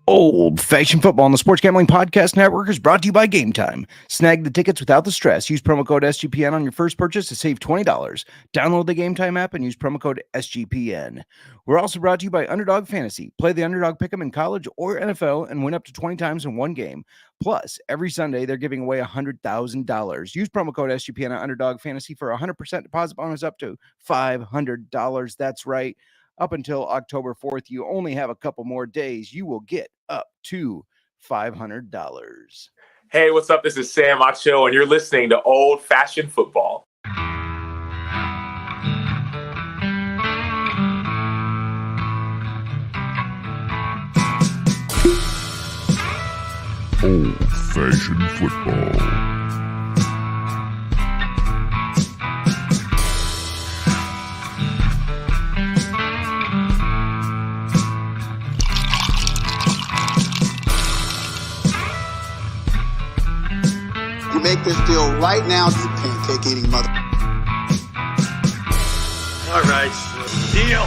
Old Fashioned Football on the Sports Gambling Podcast Network is brought to you by Game Time. Snag the tickets without the stress. Use promo code SGPN on your first purchase to save $20. Download the Game Time app and use promo code SGPN. We're also brought to you by Underdog Fantasy. Play the Underdog Pick'em in college or NFL and win up to 20 times in one game. Plus, every Sunday, they're giving away $100,000. Use promo code SGPN on Underdog Fantasy for a 100% deposit bonus up to $500. That's right. Up until October 4th, you only have a couple more days. You will get up to $500. Hey, what's up? This is Sam Acho, and you're listening to Old Fashioned Football. Old Fashioned Football. Make this deal right now, you pancake eating mother. All right, deal.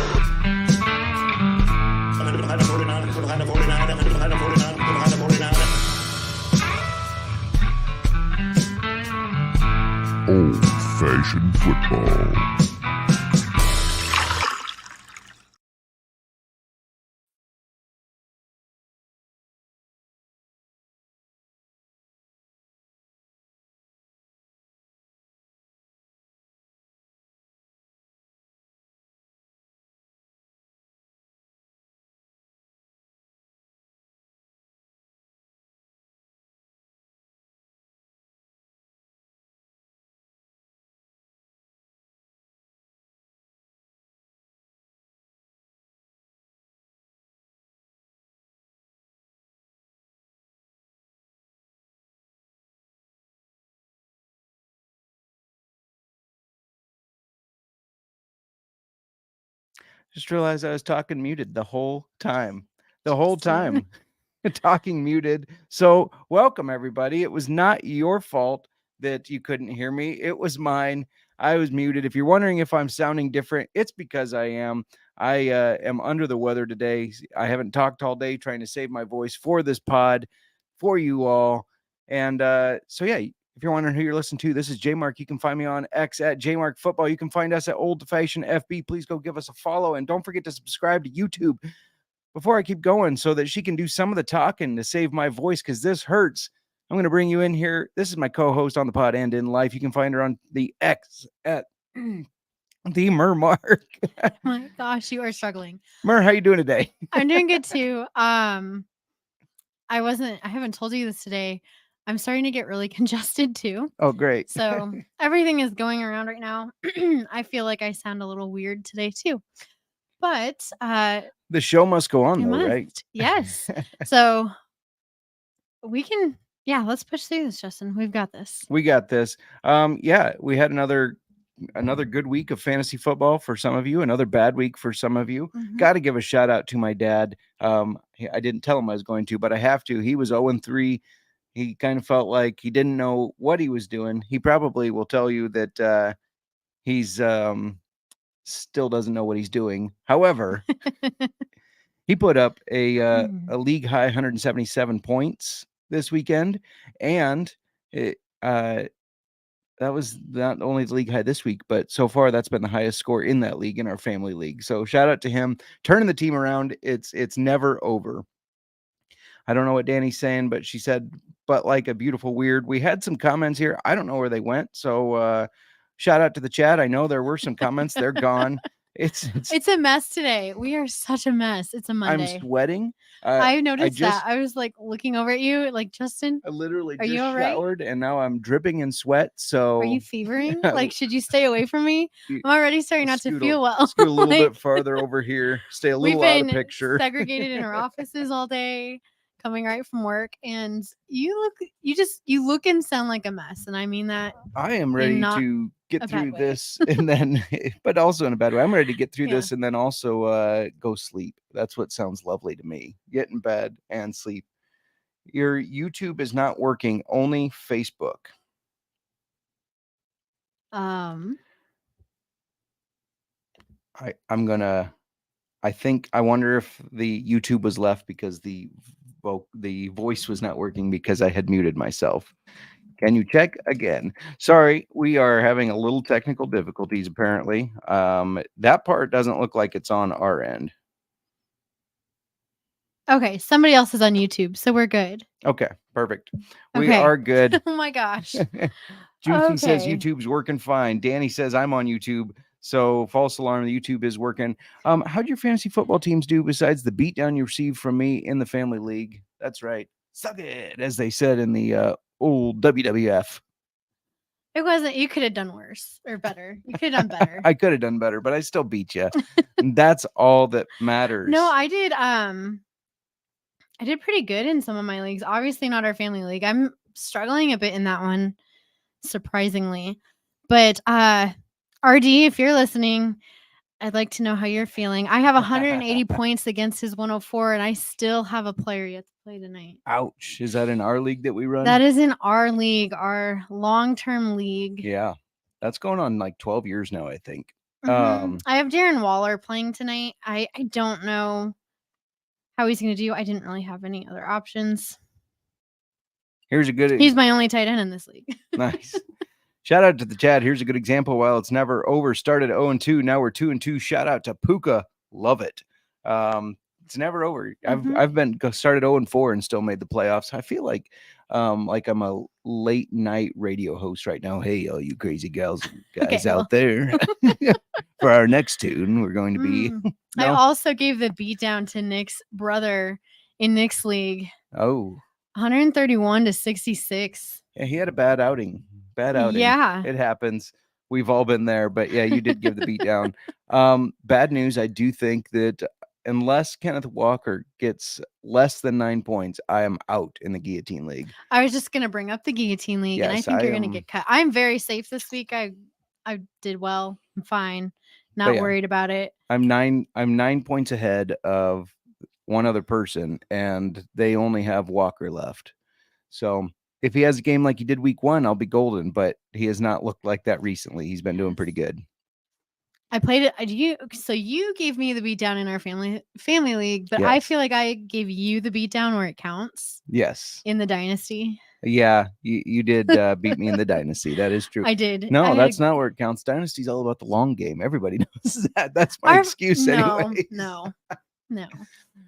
Old Fashioned Football. Just realized I was talking muted the whole time. Talking muted. So welcome, everybody. It was not your fault that you couldn't hear me. It was mine. I was muted. If you're wondering if I'm sounding different, it's because I am. I am under the weather today. I haven't talked all day trying to save my voice for this pod, for you all. And so, yeah, if you're wondering who you're listening to, this is J Mark. You can find me on X at JMark Football. You can find us at Old Fashioned FB. Please go give us a follow. And don't forget to subscribe to YouTube before I keep going so that she can do some of the talking to save my voice because this hurts. I'm going to bring you in here. This is my co-host on the pod and in life. You can find her on the X at the Mark. Oh my gosh, you are struggling. Mer, how you doing today? I'm doing good too. I haven't told you this today. I'm starting to get really congested too. Oh, great. So everything is going around right now. I feel like I sound a little weird today too. But the show must go on though, right? Yes. So let's push through this, Justin. We've got this. We got this. Yeah, we had another good week of fantasy football for some of you, another bad week for some of you. Mm-hmm. Got to give a shout out to my dad. I didn't tell him I was going to, but I have to. He was 0-3. He kind of felt like he didn't know what he was doing. He probably will tell you that he's still doesn't know what he's doing. However, he put up a league high 177 points this weekend, and that was not only the league high this week, but so far that's been the highest score in that league, in our family league. So shout out to him, turning the team around. It's never over. I don't know what Danny's saying, but she said, but like a beautiful weird. We had some comments here. I don't know where they went. So shout out to the chat. I know there were some comments. They're gone. It's a mess today. We are such a mess. It's a Monday. I'm sweating. I noticed that. I was like looking over at you, like, Justin. I literally just showered, and now I'm dripping in sweat. So are you fevering? Like, should you stay away from me? I'm already starting not to feel well. Scoot a little bit farther over here. Stay a little out of picture. Segregated in our offices all day, coming right from work, and you look and sound like a mess, and I mean that. I am ready to get through this, and then, but also in a bad way. I'm ready to get through this, and then also go sleep. That's what sounds lovely to me. Get in bed and sleep. Your YouTube is not working. Only Facebook. I wonder if the YouTube was left because the the voice was not working because I had muted myself. Can you check again? Sorry, we are having a little technical difficulties apparently. That part doesn't look like it's on our end. Okay, somebody else is on YouTube, so we're good. Okay, perfect. We Okay. are good. Oh my gosh. Juicy says Okay. YouTube's working fine. Danny says I'm on YouTube. So false alarm, the YouTube is working. How'd your fantasy football teams do besides the beatdown you received from me in the family league? That's right. Suck it, as they said in the old WWF. It wasn't. You could have done worse or better. You could have done better. I could have done better, but I still beat you. That's all that matters. No, I did. I did pretty good in some of my leagues. Obviously, not our family league. I'm struggling a bit in that one, surprisingly. But RD, if you're listening, I'd like to know how you're feeling. I have 180 points against his 104, and I still have a player yet to play tonight. Ouch. Is that in our league that we run? That is in our league, our long-term league. Yeah. That's going on like 12 years now, I think. I have Darren Waller playing tonight. I don't know how he's going to do. I didn't really have any other options. Here's a good. He's my only tight end in this league. Nice. Shout out to the chat. Here's a good example. While it's never over, started 0-2. Now we're 2-2. Shout out to Puka. Love it. It's never over. I've been started 0-4 and still made the playoffs. I feel like I'm a late night radio host right now. Hey, all you crazy guys Okay, out there. For our next tune, we're going to be. I also gave the beat down to Nick's brother in Nick's league. Oh. 131-66. Yeah, he had a bad outing. Yeah. It happens. We've all been there, but yeah, you did give the beat down. Bad news. I do think that unless Kenneth Walker gets less than 9 points, I am out in the guillotine league. I was just going to bring up the guillotine league, and I think you're going to get cut. I'm very safe this week. I did well. I'm fine. Not worried about it. I'm 9 points ahead of one other person, and they only have Walker left. So if he has a game like he did week 1, I'll be golden, but he has not looked like that recently. He's been doing pretty good. I played it. So you gave me the beat down in our family league, but I feel like I gave you the beat down where it counts. Yes. In the dynasty. Yeah, you did beat me in the dynasty. That is true. I did. No, that's not where it counts. Dynasty's all about the long game. Everybody knows that. That's my excuse anyway. No.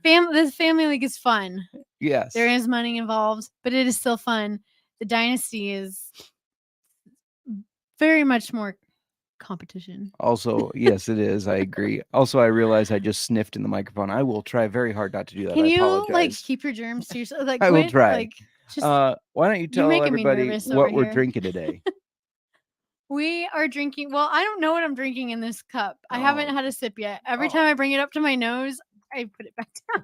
This family league is fun. Yes. There is money involved, but it is still fun. The dynasty is very much more competition. Also, yes, it is. I agree. Also, I realize I just sniffed in the microphone. I will try very hard not to do that. Can I you apologize. keep your germs to yourself? I will try. Why don't you tell everybody what we're drinking today? We are drinking. Well, I don't know what I'm drinking in this cup. I haven't had a sip yet. Every time I bring it up to my nose, I put it back down.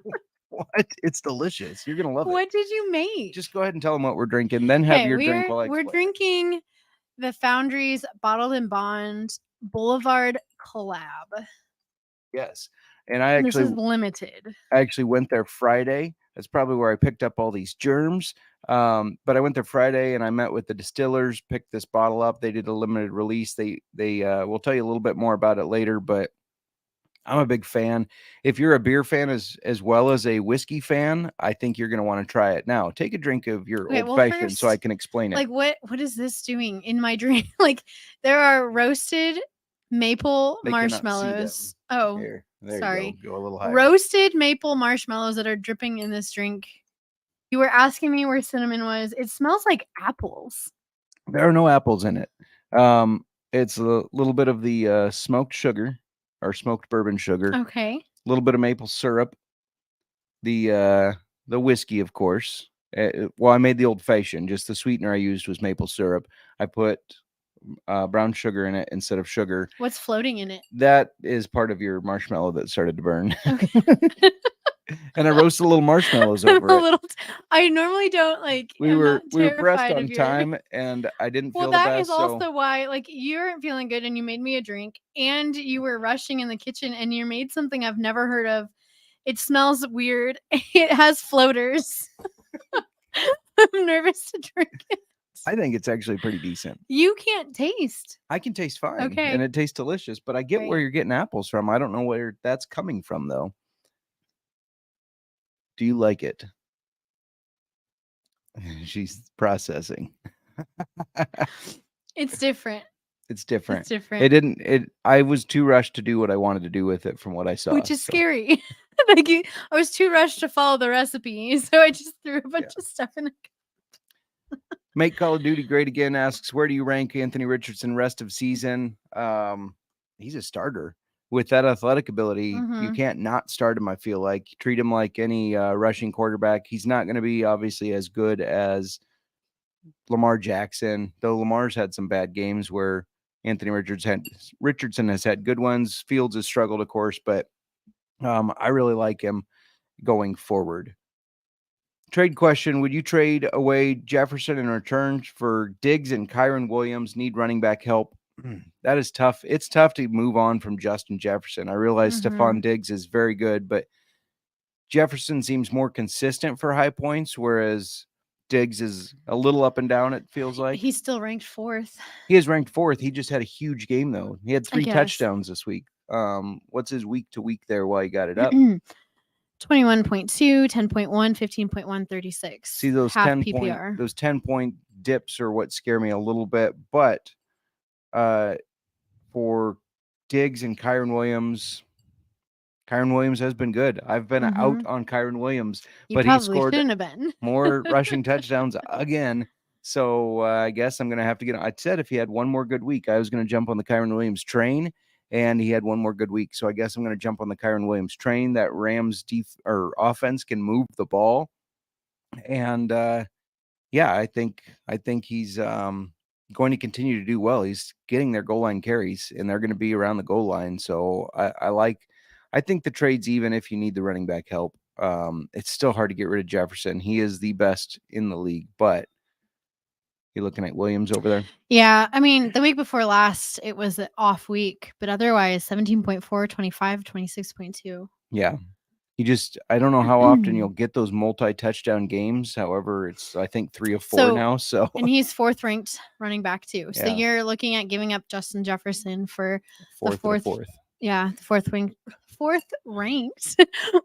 What? It's delicious. You're gonna love it. What did you make? Just go ahead and tell them what we're drinking. Then have your drink while I explain. We're drinking the Foundry's Bottled and Bond Boulevard collab. Yes, and this is limited. I actually went there Friday. That's probably where I picked up all these germs. But I went there Friday and I met with the distillers, picked this bottle up. They did a limited release. They will tell you a little bit more about it later, but I'm a big fan. If you're a beer fan as well as a whiskey fan, I think you're going to want to try it. Now, take a drink of your old fashioned so I can explain it. Like what is this doing in my drink? Like there are roasted maple marshmallows. Oh, there sorry. Go a little higher. Roasted maple marshmallows that are dripping in this drink. You were asking me where cinnamon was. It smells like apples. There are no apples in it. It's a little bit of the smoked sugar or smoked bourbon sugar. Okay. A little bit of maple syrup. The whiskey, of course. I made the old fashioned. Just the sweetener I used was maple syrup. I put brown sugar in it instead of sugar. What's floating in it? That is part of your marshmallow that started to burn. Okay. And I roasted little marshmallows over it. I normally don't like. We were pressed on time, and I didn't feel the best. Well, that is also why, like, you weren't feeling good, and you made me a drink, and you were rushing in the kitchen, and you made something I've never heard of. It smells weird. It has floaters. I'm nervous to drink it. I think it's actually pretty decent. You can't taste. I can taste fine. Okay. And it tastes delicious, but I get where you're getting apples from. I don't know where that's coming from, though. Do you like it? She's processing. It's different. It's different. It's different. It didn't. I was too rushed to do what I wanted to do with it from what I saw. Which is so. scary. I was too rushed to follow the recipe, so I just threw a bunch of stuff in. Make Call of Duty Great Again asks, where do you rank Anthony Richardson rest of season? He's a starter. With that athletic ability, you can't not start him, I feel like. Treat him like any rushing quarterback. He's not going to be obviously as good as Lamar Jackson, though Lamar's had some bad games where Anthony Richardson has had good ones. Fields has struggled, of course, but I really like him going forward. Trade question: would you trade away Jefferson in return for Diggs and Kyron Williams? Need running back help. That is tough. It's tough to move on from Justin Jefferson. I realize Stephon Diggs is very good, but Jefferson seems more consistent for high points, whereas Diggs is a little up and down, it feels like. He's still ranked 4th. He is ranked 4th. He just had a huge game, though. He had 3 guess. touchdowns this week. What's his week to week there while he got it up? 21.2, 10.1, 15.1, 36. See those half 10 PPR. point, those 10-point dips are what scare me a little bit, but for Diggs and Kyron Williams has been good. I've been out on Kyron Williams, but he scored shouldn't have been. more rushing touchdowns again. So I guess I'm going to have to I said if he had one more good week, I was going to jump on the Kyron Williams train, and he had one more good week. So I guess I'm going to jump on the Kyron Williams train. That Rams offense can move the ball. And I think he's going to continue to do well. He's getting their goal line carries, and they're going to be around the goal line. So I think the trade's even if you need the running back help. It's still hard to get rid of Jefferson. He is the best in the league, but you're looking at Williams over there. Yeah, I mean, the week before last, it was an off week, but otherwise 17.4, 25, 26.2. Yeah. I don't know how often you'll get those multi-touchdown games. However, it's, I think, 3 of 4 now. So, and he's 4th ranked running back too. So Yeah. you're looking at giving up Justin Jefferson for the 4th. Yeah, the 4th ranked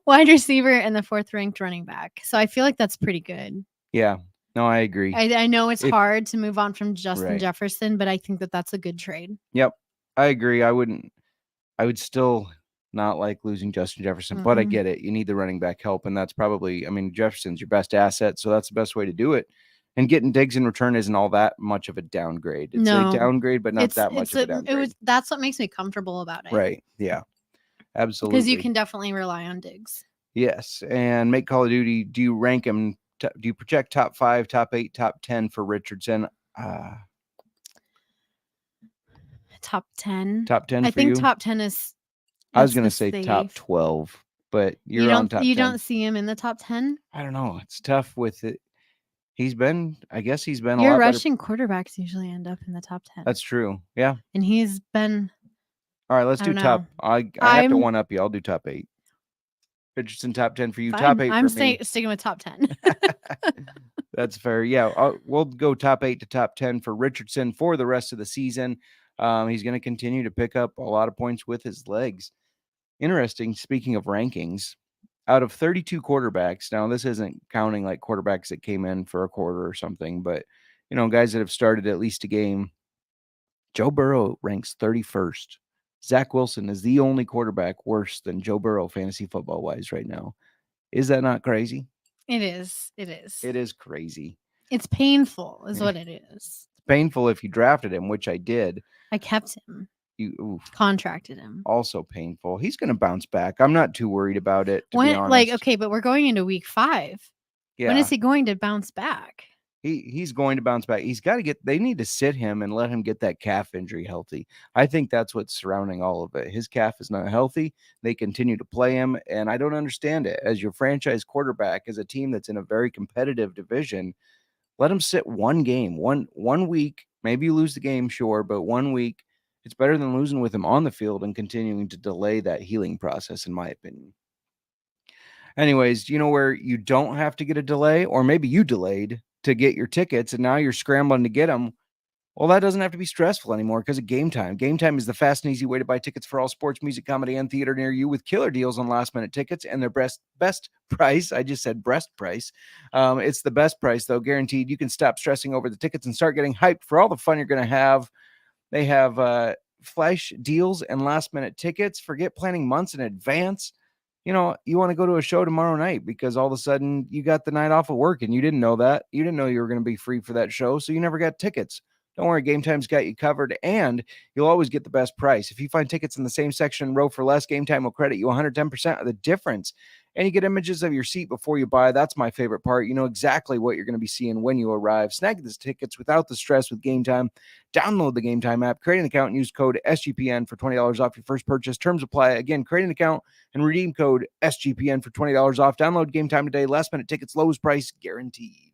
wide receiver and the 4th ranked running back. So I feel like that's pretty good. Yeah. No, I agree. I know it's hard to move on from Justin Right. Jefferson, but I think that that's a good trade. Yep. I agree. I would still not like losing Justin Jefferson, but I get it. You need the running back help, and that's probably, Jefferson's your best asset, so that's the best way to do it. And getting Diggs in return isn't all that much of a downgrade. It's a downgrade, but not that much of a downgrade. That's what makes me comfortable about it. Right. Yeah. Absolutely. Because you can definitely rely on Diggs. Yes. And make Call of Duty, do you rank him? Do you project top 5, top 8, top 10 for Richardson? Top 10. Top 10 I for think you? top 10 is. I was going to say top 12, but you're on top 10. You don't see him in the top 10? I don't know. It's tough with it. I guess he's been Your a lot rushing quarterbacks usually end up in the top 10. That's true. Yeah. And he's been. All right, let's do top. I have to one up you. I'll do top 8. Richardson top 10 for you. Fine. Top 8 I'm for me. sticking with top 10. That's fair. Yeah, we'll go top 8 to top 10 for Richardson for the rest of the season. He's going to continue to pick up a lot of points with his legs. Interesting. Speaking of rankings, out of 32 quarterbacks, now this isn't counting like quarterbacks that came in for a quarter or something, but guys that have started at least a game, Joe Burrow ranks 31st. Zach Wilson is the only quarterback worse than Joe Burrow fantasy football wise right now. Is that not crazy? It is. It is. It is crazy. It's painful is what it is. It's painful if you drafted him, which I did. I kept him. You contracted him. Also painful. He's going to bounce back. I'm not too worried about it, to be honest. Okay, but we're going into week 5. Yeah. When is he going to bounce back? He's going to bounce back. They need to sit him and let him get that calf injury healthy. I think that's what's surrounding all of it. His calf is not healthy. They continue to play him, and I don't understand it. As your franchise quarterback, as a team that's in a very competitive division, let him sit one game, one week. Maybe you lose the game, sure, but 1 week. It's better than losing with him on the field and continuing to delay that healing process, in my opinion. Anyways, where you don't have to get a delay, or maybe you delayed to get your tickets and now you're scrambling to get them? Well, that doesn't have to be stressful anymore because of Game Time. Game Time is the fast and easy way to buy tickets for all sports, music, comedy, and theater near you with killer deals on last-minute tickets and their best price. I just said breast price. It's the best price, though, guaranteed. You can stop stressing over the tickets and start getting hyped for all the fun you're going to have. They have flash deals and last-minute tickets. Forget planning months in advance. You want to go to a show tomorrow night because all of a sudden you got the night off of work and you didn't know that. You didn't know you were going to be free for that show, so you never got tickets. Don't worry, Game Time's got you covered, and you'll always get the best price. If you find tickets in the same section and row for less, Game Time will credit you 110% of the difference. And you get images of your seat before you buy. That's my favorite part. You know exactly what you're going to be seeing when you arrive. Snag the tickets without the stress with Game Time. Download the Game Time app, create an account, and use code SGPN for $20 off your first purchase. Terms apply. Again, create an account and redeem code SGPN for $20 off. Download Game Time today. Last minute tickets, lowest price guaranteed.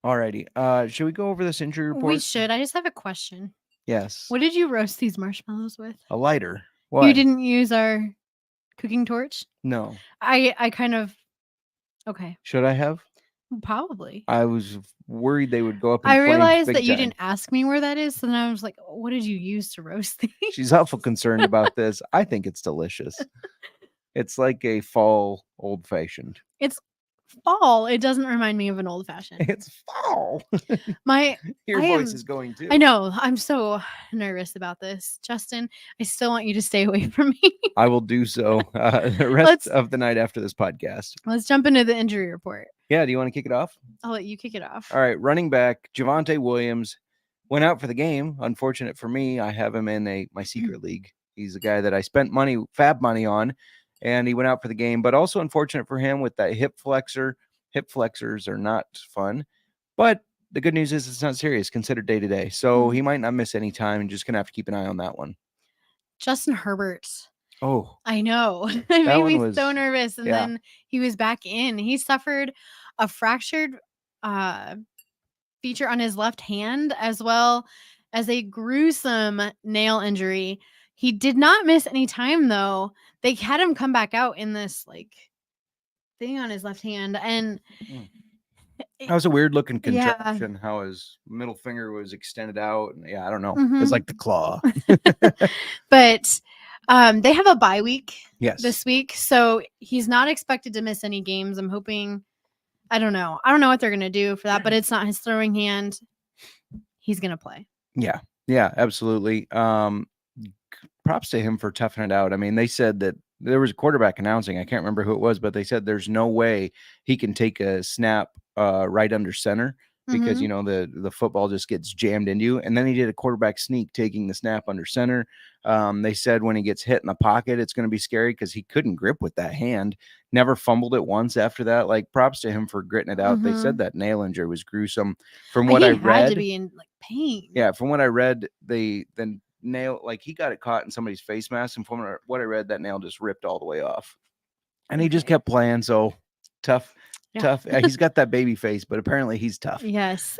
Alrighty. Should we go over this injury report? We should. I just have a question. Yes. What did you roast these marshmallows with? A lighter. What? You didn't use our cooking torch? No. I kind of. Okay. Should I have? Probably. I was worried they would go up in I flames realized big that you time. didn't ask me where that is, so then I was like, what did you use to roast these? She's awful concerned about this. I think it's delicious. It's like a fall old-fashioned. It's fall. It doesn't remind me of an old fashioned. It's fall. Your I voice am- is going too. I know. I'm so nervous about this. Justin, I still want you to stay away from me. I will do so the rest of the night after this podcast. Let's jump into the injury report. Yeah, do you want to kick it off? I'll let you kick it off. All right, running back Javonte Williams went out for the game. Unfortunate for me, I have him in my secret league. He's a guy that I spent fab money on, and he went out for the game. But also unfortunate for him with that hip flexor. Hip flexors are not fun, but the good news is it's not serious. Considered day to day, so he might not miss any time. And just gonna have to keep an eye on that one. Justin Herbert. Oh, I know. It made me was- so nervous. And yeah. then he was back in. He suffered a fractured feature on his left hand, as well as a gruesome nail injury. He did not miss any time, though. They had him come back out in this thing on his left hand. And that was a weird looking Yeah. contraption. How his middle finger was extended out. And yeah, I don't know. Mhm. It's like the claw. but they have a bye week Yes. this week, so he's not expected to miss any games. I'm hoping. I don't know what they're gonna do for that, but it's not his throwing hand. He's gonna play. Yeah, absolutely. Props to him for toughing it out. I mean, they said that there was a quarterback announcing, I can't remember who it was, but they said there's no way he can take a snap right under center because the football just gets jammed into you. And then he did a quarterback sneak taking the snap under center. They said when he gets hit in the pocket, it's going to be scary because he couldn't grip with that hand. Never fumbled it once after that. Like, props to him for gritting it out. They said that nail injury was gruesome. From what I He read, had to be in pain. yeah, from what I read, the nail, like, he got it caught in somebody's face mask, and from what I read, that nail just ripped all the way off. And he just Okay. kept playing. So tough. Yeah. Tough. He's got that baby face, but apparently he's tough. Yes.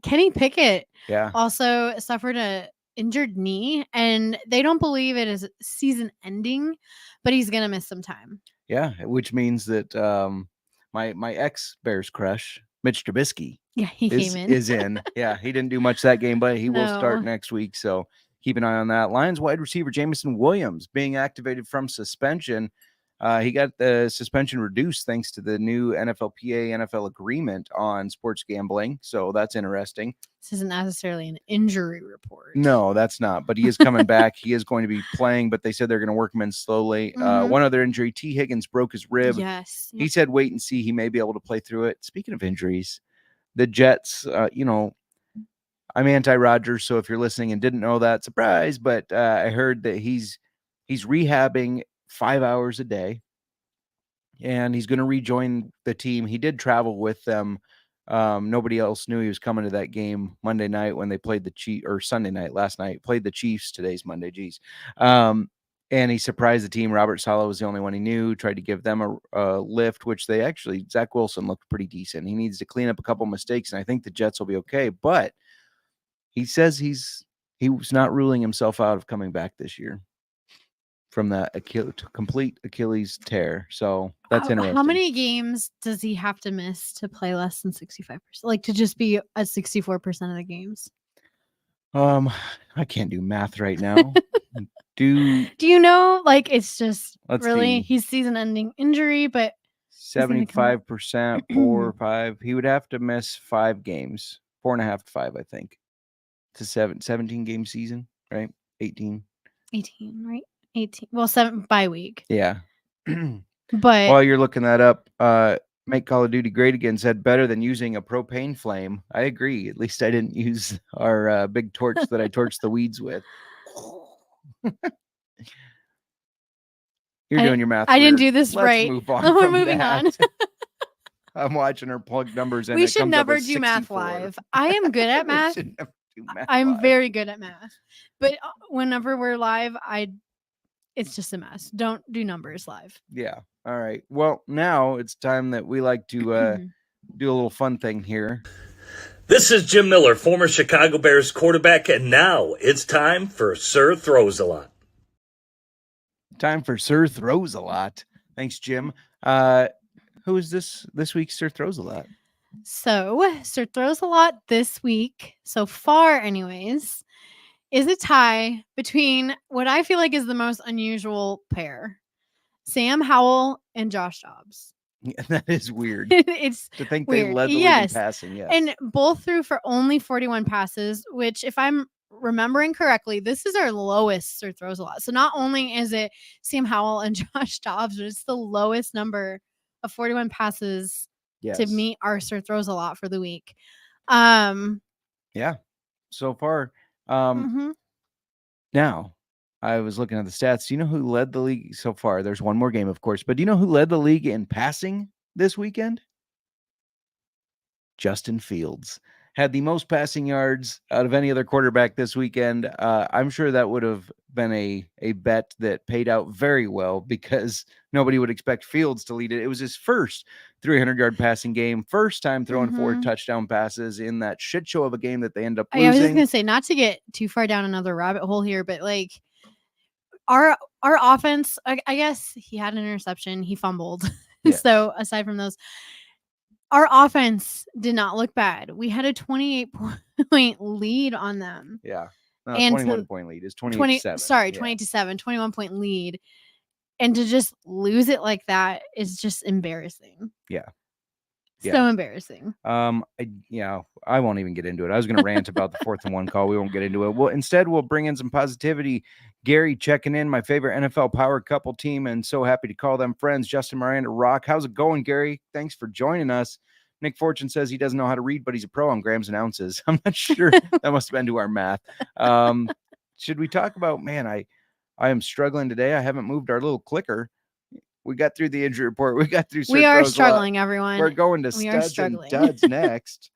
Kenny Pickett Yeah. also suffered a injured knee, and they don't believe it is season ending, but he's gonna miss some time. Yeah, which means that my ex Bears crush, Mitch Trubisky, Yeah, he came in. is in. Yeah, he didn't do much that game, but he will start No. next week. So keep an eye on that. Lions wide receiver Jameson Williams being activated from suspension. He got the suspension reduced thanks to the new NFLPA NFL agreement on sports gambling. So that's interesting. This isn't necessarily an injury report. No, that's not. But he is coming back. He is going to be playing, but they said they're going to work him in slowly. One other injury, T. Higgins broke his rib. Yes. He said wait and see. He may be able to play through it. Speaking of injuries, the Jets, I'm anti-Rodgers, so if you're listening and didn't know that, surprise, but I heard that he's rehabbing 5 hours a day, and he's going to rejoin the team. He did travel with them. Nobody else knew he was coming to that game Monday night when they played the Chiefs, or Sunday night, last night, played the Chiefs. Today's Monday, geez. And he surprised the team. Robert Saleh was the only one he knew, tried to give them a lift, which they actually, Zach Wilson looked pretty decent. He needs to clean up a couple mistakes, and I think the Jets will be okay. But he says he was not ruling himself out of coming back this year. from the complete Achilles tear. So that's interesting. How many games does he have to miss to play less than 65%? Like to just be at 64% of the games? I can't do math right now. Do you know? Like it's just Let's really see. he's season-ending injury, but 75%, 4 or 5. He would have to miss 5 games, 4.5 to 5, I think. It's a 17 game season, right? 18, 18, right? 18. Well, 7 by week. Yeah. But while you're looking that up, Make Call of Duty Great Again said better than using a propane flame. I agree. At least I didn't use our big torch that I torched the weeds with. You're doing your math. I didn't weird. do this Let's right. Move on. We're from moving that. on. I'm watching her plug numbers in. We it should comes up never as do math 64. live. I am good at We math. should never do math I'm live. very good at math. But whenever we're live, it's just a mess. Don't do numbers live. Yeah. All right. Well, now it's time that we like to do a little fun thing here. This is Jim Miller, former Chicago Bears quarterback, and now it's time for Sir Throws a Lot. Time for Sir Throws a Lot. Thanks, Jim. Who is this week's Sir Throws a Lot? So, Sir Throws a Lot this week, so far anyways, is a tie between what I feel like is the most unusual pair, Sam Howell and Josh Dobbs. Yeah, that is weird. It's to think weird. they led the league in passing. Yes. And both threw for only 41 passes, which if I'm remembering correctly, this is our lowest Sir Throws a Lot. So not only is it Sam Howell and Josh Dobbs, but it's the lowest number of 41 passes to meet our Sir Throws a Lot for the week. Yeah. So far. Now, I was looking at the stats. Do you know who led the league so far? There's one more game, of course, but do you know who led the league in passing this weekend? Justin Fields had the most passing yards out of any other quarterback this weekend. I'm sure that would have been a bet that paid out very well because nobody would expect Fields to lead it. It was his first 300-yard passing game, first time throwing 4 touchdown passes in that shit show of a game that they end up losing. I was just going to say, not to get too far down another rabbit hole here, but like our offense, I guess he had an interception. He fumbled. Yes. So aside from those, our offense did not look bad. We had a 28-point lead on them. Yeah. No, 21-point lead is 28-7. Sorry, 28-7, 21-point lead. And to just lose it like that is just embarrassing. Yeah. So embarrassing. I won't even get into it. I was going to rant about the 4th and 1 call. We won't get into it. Well, instead, we'll bring in some positivity. Gary checking in, my favorite NFL power couple team, and so happy to call them friends. Justin Miranda Rock. How's it going, Gary? Thanks for joining us. Nick Fortune says he doesn't know how to read, but he's a pro on grams and ounces. I'm not sure. That must have been to our math. Should we talk about, man, I am struggling today. I haven't moved our little clicker. We got through the injury report. We got through. We are struggling, everyone. We're going to studs and duds next.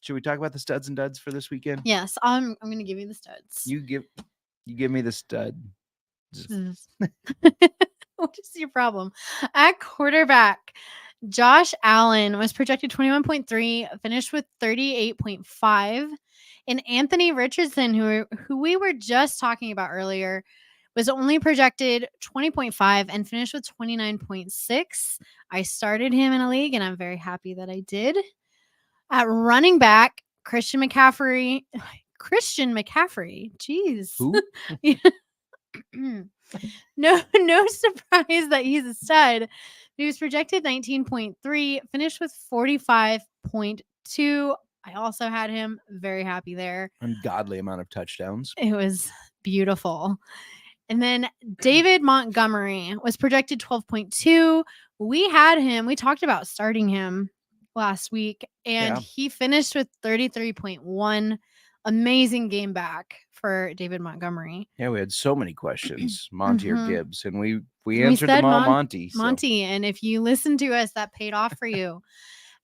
Should we talk about the studs and duds for this weekend? Yes, I'm going to give you the studs. You give me the stud. What is your problem? At quarterback, Josh Allen was projected 21.3, finished with 38.5. And Anthony Richardson, who we were just talking about earlier, was only projected 20.5 and finished with 29.6. I started him in a league, and I'm very happy that I did. At running back, Christian McCaffrey. Jeez. Who? No surprise that he's a stud. He was projected 19.3, finished with 45.2. I also had him. Very happy there. Ungodly amount of touchdowns. It was beautiful. And then David Montgomery was projected 12.2. We had him. We talked about starting him last week, and he finished with 33.1. Amazing game back for David Montgomery. Yeah, we had so many questions, Monty or Gibbs, and we answered them all Monty. So. Monty, and if you listen to us, that paid off for you.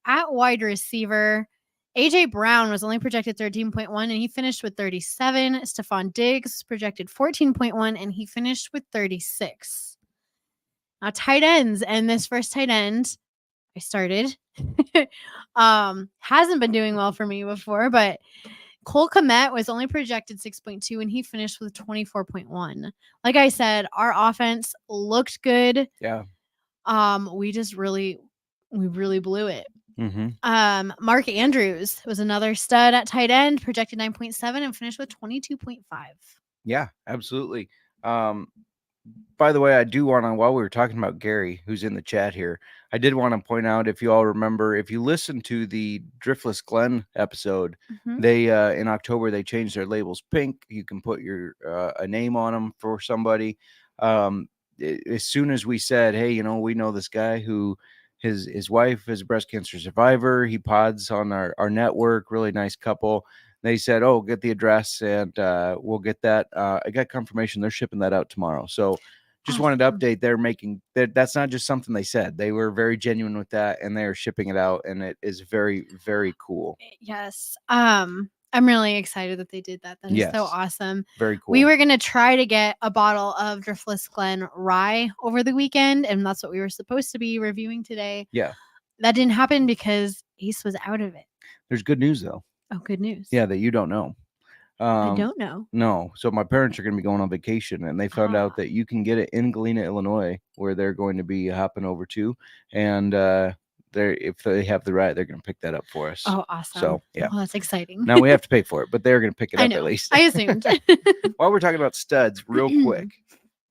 At wide receiver, A.J. Brown was only projected 13.1, and he finished with 37. Stephon Diggs projected 14.1, and he finished with 36. Now, tight ends, and this first tight end I started hasn't been doing well for me before, but Cole Kmet was only projected 6.2 and he finished with 24.1. Like I said, our offense looked good. Yeah. We really blew it. Mm-hmm. Mark Andrews was another stud at tight end, projected 9.7 and finished with 22.5. Yeah, absolutely. By the way, I do want to, while we were talking about Gary, who's in the chat here, I did want to point out, if you all remember, if you listen to the Driftless Glen episode, they in October they changed their labels pink. You can put your a name on them for somebody. As soon as we said, hey, we know this guy who his wife is a breast cancer survivor. He pods on our network. Really nice couple. They said, oh, get the address and we'll get that. I got confirmation they're shipping that out tomorrow. So just wanted to update. They're making that's not just something they said. They were very genuine with that, and they are shipping it out, and it is very, very cool. Yes. I'm really excited that they did that. That is so awesome. Very cool. We were going to try to get a bottle of Driftless Glen rye over the weekend, and that's what we were supposed to be reviewing today. Yeah. That didn't happen because Ace was out of it. There's good news, though. Oh, good news. Yeah, that you don't know. I don't know. No. So my parents are going to be going on vacation, and they found out that you can get it in Galena, Illinois, where they're going to be hopping over to. And if they have the right, they're going to pick that up for us. Oh, awesome. So, yeah. Well, that's exciting. Now we have to pay for it, but they're going to pick it I up know. at least. I assumed. While we're talking about studs, real quick,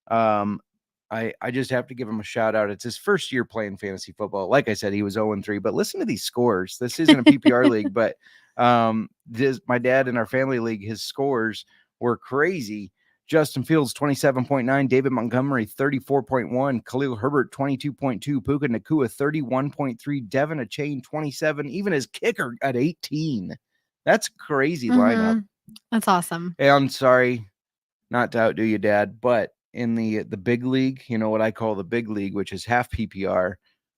I just have to give him a shout out. It's his first year playing fantasy football. Like I said, he was 0-3, but listen to these scores. This isn't a PPR league, but my dad in our family league, his scores were crazy. Justin Fields 27.9, David Montgomery 34.1, Khalil Herbert 22.2, Puka Nacua 31.3, Devin Achane 27, even his kicker at 18. That's a crazy lineup. That's awesome. Hey, I'm sorry not to outdo you, Dad, but in the big league, what I call the big league, which is half PPR,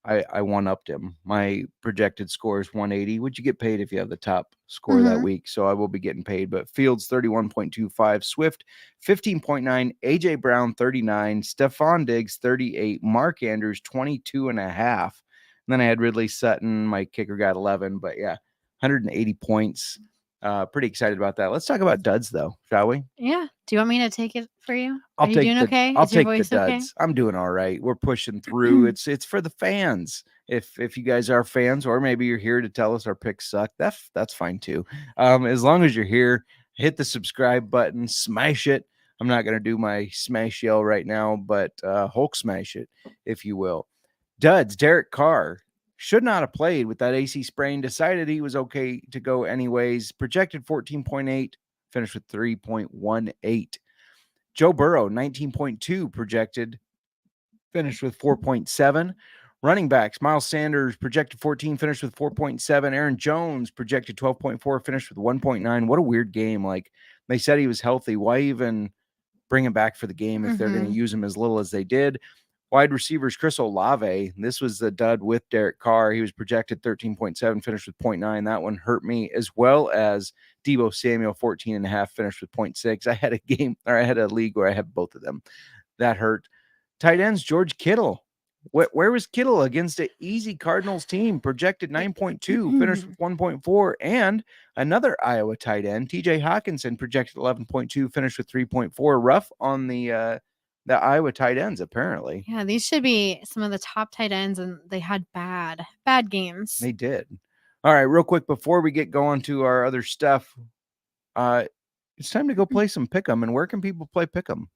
I one-upped him. My projected score is 180. Would you get paid if you have the top score that week? So I will be getting paid. But Fields 31.25, Swift 15.9, AJ Brown 39, Stephon Diggs 38, Mark Andrews 22.5. And then I had Ridley Sutton. My kicker got 11, but yeah, 180 points. Pretty excited about that. Let's talk about duds, though, shall we? Yeah. Do you want me to take it for you? Are you doing okay? I'll Is your take the voice duds. okay? I'm doing all right. We're pushing through. It's for the fans. If you guys are fans, or maybe you're here to tell us our picks suck, that's fine too. As long as you're here, hit the subscribe button, smash it. I'm not gonna do my smash yell right now, but Hulk smash it, if you will. Duds. Derek Carr should not have played with that AC sprain. Decided he was okay to go anyways. Projected 14.8, finished with 3.18. Joe Burrow, 19.2 projected, finished with 4.7. Running backs, Miles Sanders, projected 14, finished with 4.7. Aaron Jones, projected 12.4, finished with 1.9. What a weird game. Like, they said he was healthy. Why even bring him back for the game if they're going to use him as little as they did? Wide receivers, Chris Olave. This was the dud with Derek Carr. He was projected 13.7, finished with 0.9. That one hurt me, as well as Deebo Samuel, 14.5, finished with 0.6. I had a league where I had both of them. That hurt. Tight ends, George Kittle. Where was Kittle against an easy Cardinals team? Projected 9.2, finished with 1.4. And another Iowa tight end, TJ Hawkinson, projected 11.2, finished with 3.4. Rough on the Iowa tight ends, apparently. Yeah, these should be some of the top tight ends, and they had bad games. They did. All right, real quick before we get going to our other stuff, it's time to go play some Pick'em. And where can people play Pick'em?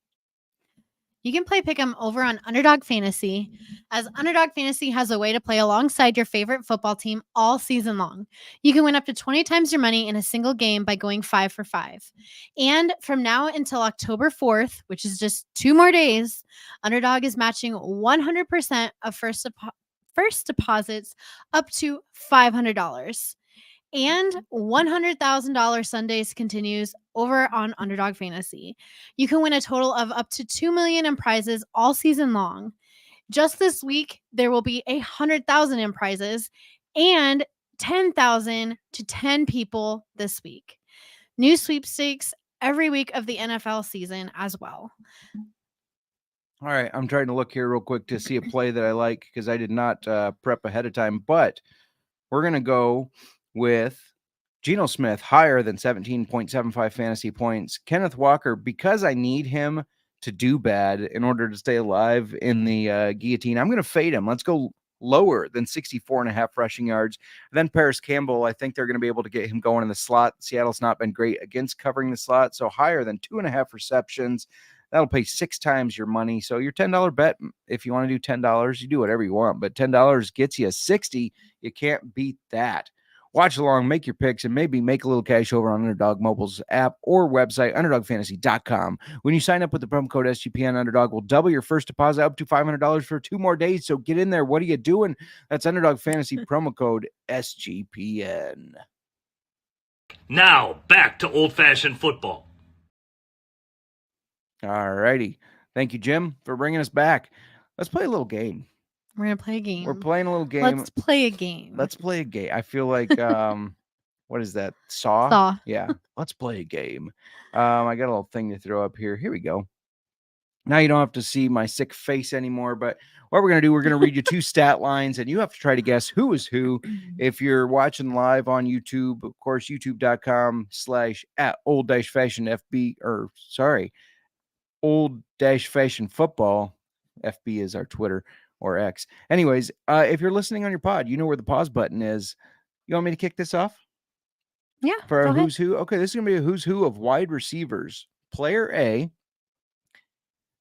You can play Pick'em over on Underdog Fantasy, as Underdog Fantasy has a way to play alongside your favorite football team all season long. You can win up to 20 times your money in a single game by going 5 for 5. And from now until October 4th, which is just 2 more days, Underdog is matching 100% of first deposits up to $500. And $100,000 Sundays continues over on Underdog Fantasy. You can win a total of up to $2 million in prizes all season long. Just this week, there will be $100,000 in prizes and $10,000 to 10 people this week. New sweepstakes every week of the NFL season as well. All right, I'm trying to look here real quick to see a play that I like, because I did not prep ahead of time, but we're going to go with Geno Smith, higher than 17.75 fantasy points. Kenneth Walker, because I need him to do bad in order to stay alive in the guillotine, I'm going to fade him. Let's go lower than 64.5 rushing yards. Then Paris Campbell, I think they're going to be able to get him going in the slot. Seattle's not been great against covering the slot, so higher than 2.5 receptions. That'll pay 6 times your money. So your $10 bet, if you want to do $10, you do whatever you want, but $10 gets you 60. You can't beat that. Watch along, make your picks, and maybe make a little cash over on Underdog Mobile's app or website, underdogfantasy.com. When you sign up with the promo code SGPN, Underdog will double your first deposit up to $500 for 2 more days. So get in there. What are you doing? That's Underdog Fantasy promo code SGPN. Now, back to old-fashioned football. All righty. Thank you, Jim, for bringing us back. Let's play a little game. We're going to play a game. We're playing a little game. Let's play a game. Let's play a game. I feel like, what is that? Saw? Saw. Yeah. Let's play a game. I got a little thing to throw up here. Here we go. Now you don't have to see my sick face anymore, but what we're going to do, we're going to read you 2 stat lines, and you have to try to guess who is who. If you're watching live on YouTube, of course, youtube.com/@old-fashioned-FB, or sorry, old-fashioned football. FB is our Twitter or X. Anyways, if you're listening on your pod, you know where the pause button is. You want me to kick this off? Yeah. For a who's who? Okay, this is going to be a who's who of wide receivers. Player A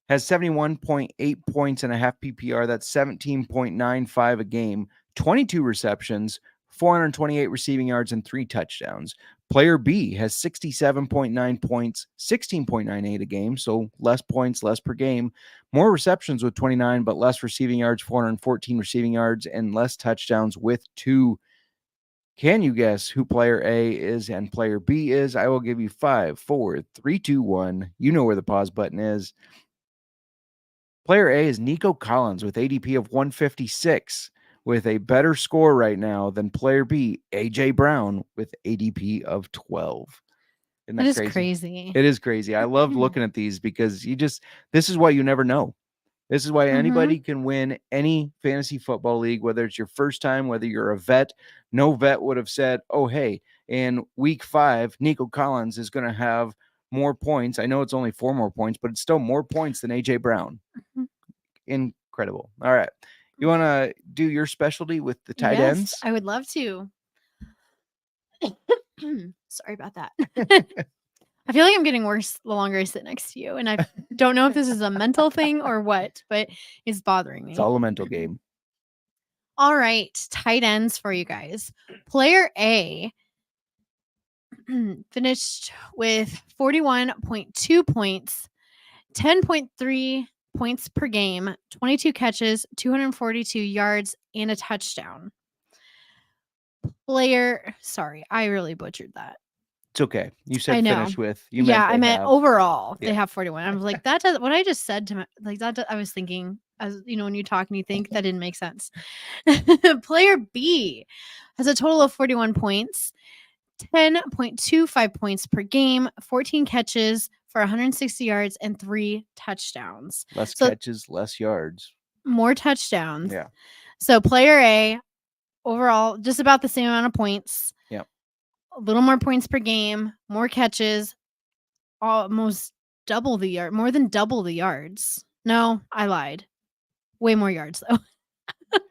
has 71.8 points and a half PPR. That's 17.95 a game, 22 receptions, 428 receiving yards, and 3 touchdowns. Player B has 67.9 points, 16.98 a game, so less points, less per game, more receptions with 29, but less receiving yards, 414 receiving yards, and less touchdowns with 2. Can you guess who player A is and player B is? I will give you 5, 4, 3, 2, 1. You know where the pause button is. Player A is Nico Collins with ADP of 156. With a better score right now than player B, A.J. Brown, with ADP of 12. Isn't that crazy? It is crazy. I love looking at these because this is why you never know. This is why anybody can win any fantasy football league, whether it's your first time, whether you're a vet. No vet would have said, oh, hey, in week 5, Nico Collins is going to have more points. I know it's only 4 more points, but it's still more points than A.J. Brown. Incredible. All right. You want to do your specialty with the tight ends? I would love to. Sorry about that. I feel like I'm getting worse the longer I sit next to you. And I don't know if this is a mental thing or what, but it's bothering me. It's all a mental game. All right. Tight ends for you guys. Player A finished with 41.2 points, 10.3 points per game, 22 catches, 242 yards, and a touchdown. Sorry, I really butchered that. It's okay. You said finish with. I meant overall. Yeah. They have 41. I was like, that does what I just said to my, like that. I was thinking, as you know, when you talk and you think that didn't make sense. Player B has a total of 41 points, 10.25 points per game, 14 catches for 160 yards and 3 touchdowns. Less catches, less yards. More touchdowns. Yeah. So player A, overall, just about the same amount of points. Yeah. A little more points per game, more catches, almost double the yard, more than double the yards. No, I lied. Way more yards, though.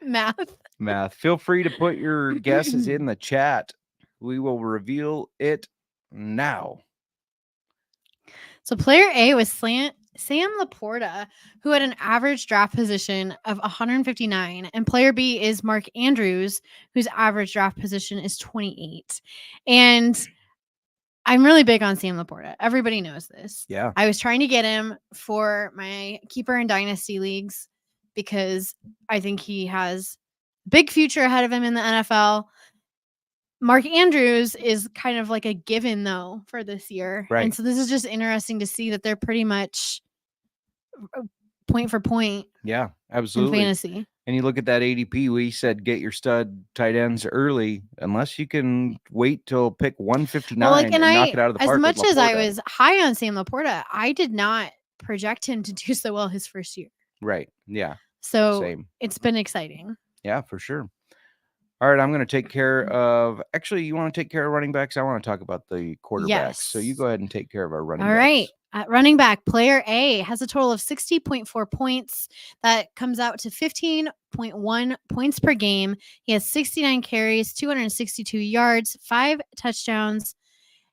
Math. Feel free to put your guesses in the chat. We will reveal it now. So player A was Sam Laporta, who had an average draft position of 159. And player B is Mark Andrews, whose average draft position is 28. And I'm really big on Sam Laporta. Everybody knows this. Yeah. I was trying to get him for my keeper and dynasty leagues because I think he has a big future ahead of him in the NFL. Mark Andrews is kind of like a given, though, for this year. Right. And so this is just interesting to see that they're pretty much point for point. Yeah, absolutely. In fantasy. And you look at that ADP, we said get your stud tight ends early, unless you can wait till pick 159 and knock it out of the park. As much as I was high on Sam Laporta, I did not project him to do so well his first year. Right. Yeah. So It's been exciting. Yeah, for sure. All right, I'm going to take care of. Actually, you want to take care of running backs? I want to talk about the quarterbacks. So you Yes. go ahead and take care of our running All backs. right. At running back, player A has a total of 60.4 points. That comes out to 15.1 points per game. He has 69 carries, 262 yards, 5 touchdowns,